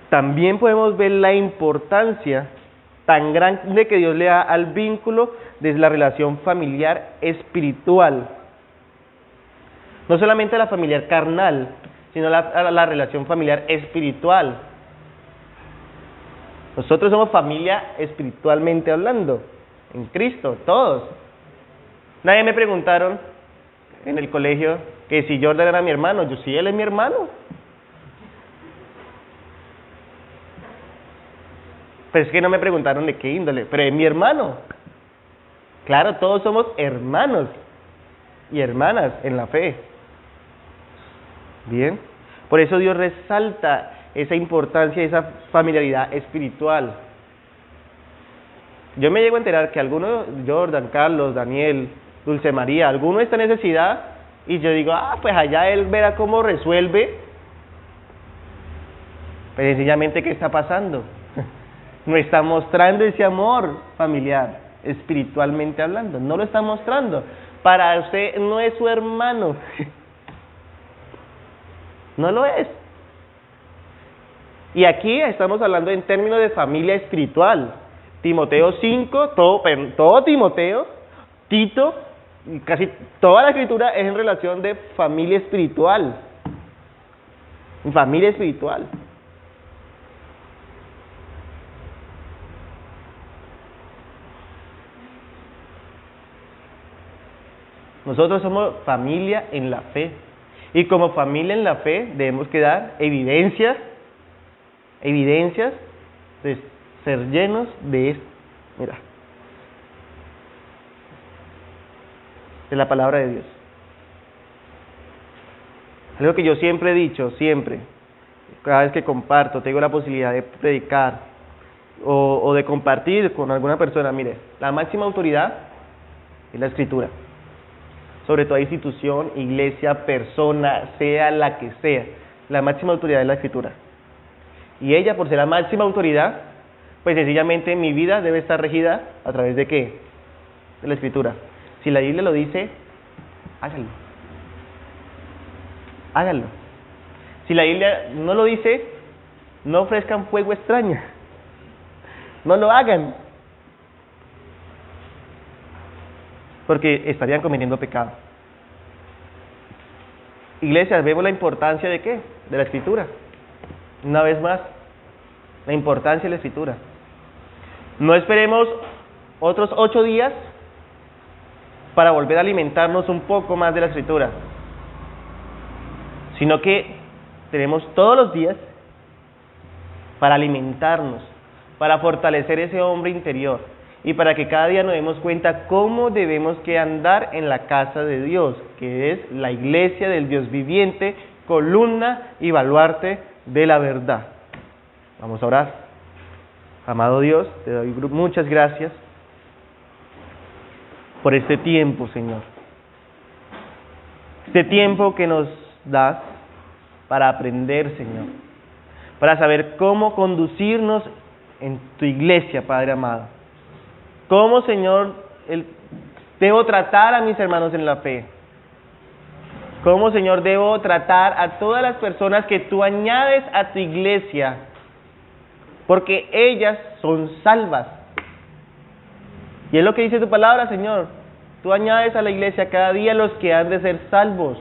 También podemos ver la importancia tan grande que Dios le da al vínculo de la relación familiar espiritual. No solamente a la familiar carnal, sino a la relación familiar espiritual. Nosotros somos familia espiritualmente hablando, en Cristo, todos. Nadie me preguntaron en el colegio que si Jordan era mi hermano. Yo sí, él es mi hermano. Pero es que no me preguntaron de qué índole, pero es mi hermano. Claro, todos somos hermanos y hermanas en la fe. Bien, por eso Dios resalta esa importancia, esa familiaridad espiritual. Yo me llego a enterar que alguno, Jordan, Carlos, Daniel, Dulce María, alguno está en necesidad y yo digo, pues allá él verá cómo resuelve. Pero sencillamente, ¿qué está pasando? No está mostrando ese amor familiar, espiritualmente hablando. No lo está mostrando. Para usted no es su hermano. No lo es. Y aquí estamos hablando en términos de familia espiritual. Timoteo 5, todo Timoteo, Tito, casi toda la escritura es en relación de familia espiritual. Familia espiritual. Nosotros somos familia en la fe. Y como familia en la fe debemos que dar evidencias de ser llenos de esto. Mira. De la palabra de Dios. Algo que yo siempre he dicho, cada vez que comparto, tengo la posibilidad de predicar o de compartir con alguna persona, mire, la máxima autoridad es la Escritura. Sobre toda institución, iglesia, persona, sea la que sea, la máxima autoridad es la Escritura. Y ella, por ser la máxima autoridad, pues sencillamente mi vida debe estar regida a través de ¿qué? De la Escritura. Si la Biblia lo dice, hágalo. Háganlo. Si la Biblia no lo dice, no ofrezcan fuego extraño. No lo hagan. Porque estarían cometiendo pecado. Iglesias, vemos la importancia de ¿qué? De la Escritura. Una vez más, la importancia de la Escritura. No esperemos otros 8 días para volver a alimentarnos un poco más de la Escritura, sino que tenemos todos los días para alimentarnos, para fortalecer ese hombre interior y para que cada día nos demos cuenta cómo debemos que andar en la casa de Dios, que es la iglesia del Dios viviente, columna y baluarte de la verdad. Vamos a orar. Amado Dios, te doy muchas gracias por este tiempo, Señor. Este tiempo que nos das para aprender, Señor, para saber cómo conducirnos en tu iglesia, Padre amado. Cómo, Señor, debo tratar a mis hermanos en la fe. Cómo, Señor, debo tratar a todas las personas que tú añades a tu iglesia, porque ellas son salvas. Y es lo que dice tu palabra, Señor. Tú añades a la iglesia cada día los que han de ser salvos.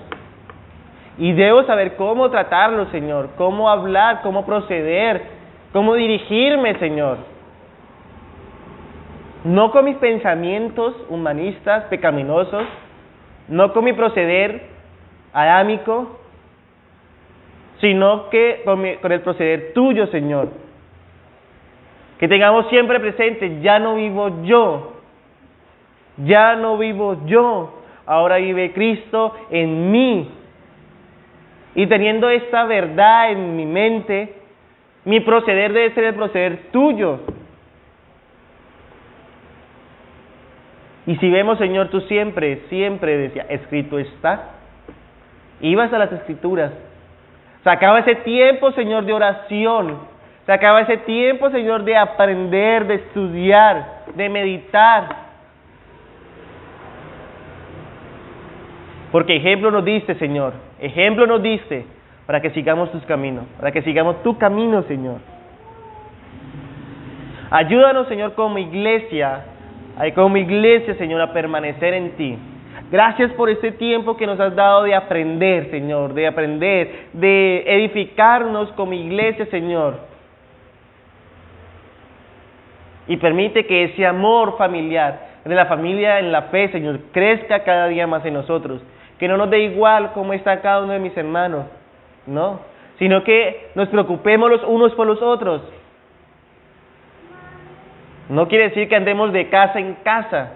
Y debo saber cómo tratarlos, Señor, cómo hablar, cómo proceder, cómo dirigirme, Señor. No con mis pensamientos humanistas, pecaminosos, no con mi proceder adámico, sino que con el proceder tuyo, Señor. Que tengamos siempre presente, ya no vivo yo, ahora vive Cristo en mí. Y teniendo esta verdad en mi mente, mi proceder debe ser el proceder tuyo. Y si vemos, Señor, tú siempre decías, escrito está. Ibas a las Escrituras. Sacaba ese tiempo, Señor, de oración. Sacaba ese tiempo, Señor, de aprender, de estudiar, de meditar. Porque ejemplo nos diste, Señor. Ejemplo nos diste para que sigamos tus caminos, para que sigamos tu camino, Señor. Ayúdanos, Señor, como iglesia, Señor, a permanecer en ti. Gracias por este tiempo que nos has dado de aprender, Señor, de edificarnos como iglesia, Señor. Y permite que ese amor familiar, de la familia en la fe, Señor, crezca cada día más en nosotros. Que no nos dé igual cómo está cada uno de mis hermanos, no, sino que nos preocupemos los unos por los otros. No quiere decir que andemos de casa en casa,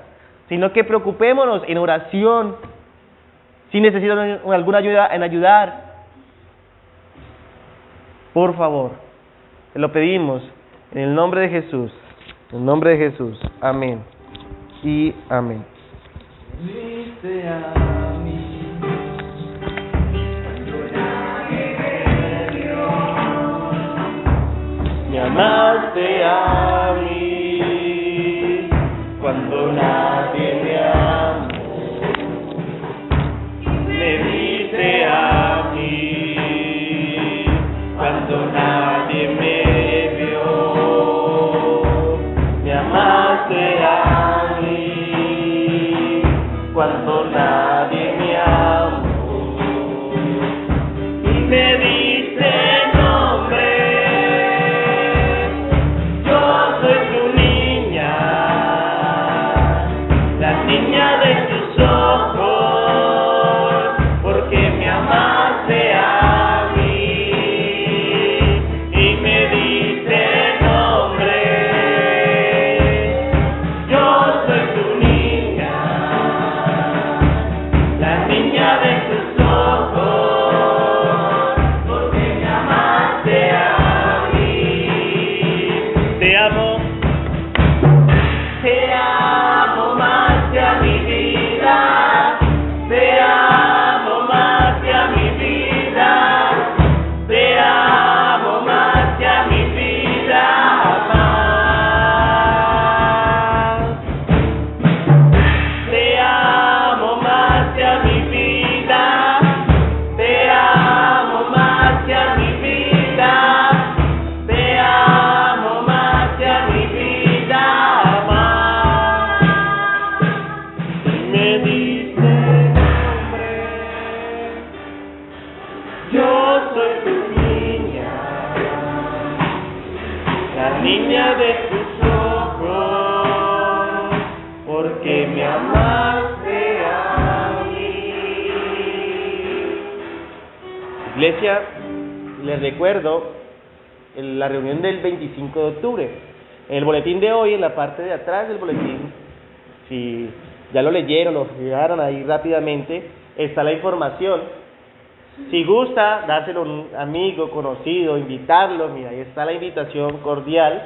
sino que preocupémonos en oración, si necesitan alguna ayuda, en ayudar. Por favor, te lo pedimos en el nombre de Jesús. En el nombre de Jesús. Amén. Y amén.
Viste a mí.
me amaste a mí cuando nadie me amó. Me diste a mí cuando nadie me vio. Me amaste a mí cuando nadie me amó. Y me diste nombre. Yo soy tu niña, la niña de tus ojos, porque me amaste a mí y me diste nombre. Yo soy tu niña, la niña de tus ojos, porque me amaste a mí. Te amo más que a mi vida. Te amo más que a mi vida. Te amo más que a mi vida. Más. Te amo más que a mi vida. Te amo más que a mi vida. Te amo más que a mi vida. Más. Y me diste nombre. Yo soy tu niña, la niña de tus ojos, porque me amaste a mí. Iglesia, les recuerdo la reunión del 25 de octubre. En el boletín de hoy, en la parte de atrás del boletín, si ya lo leyeron, lo llegaron ahí rápidamente, está la información. Si gusta dárselo a un amigo, conocido, invitarlo, mira, ahí está la invitación cordial.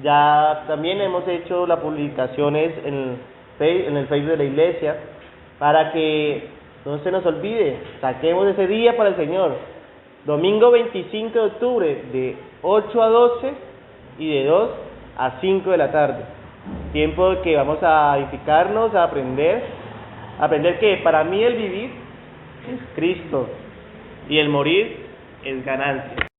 Ya también hemos hecho las publicaciones en el Facebook de la iglesia, para que no se nos olvide, saquemos ese día para el Señor. Domingo 25 de octubre, de 8 a 12 y de 2 a 5 de la tarde. Tiempo que vamos a edificarnos, a aprender que para mí el vivir es Cristo y el morir es ganancia.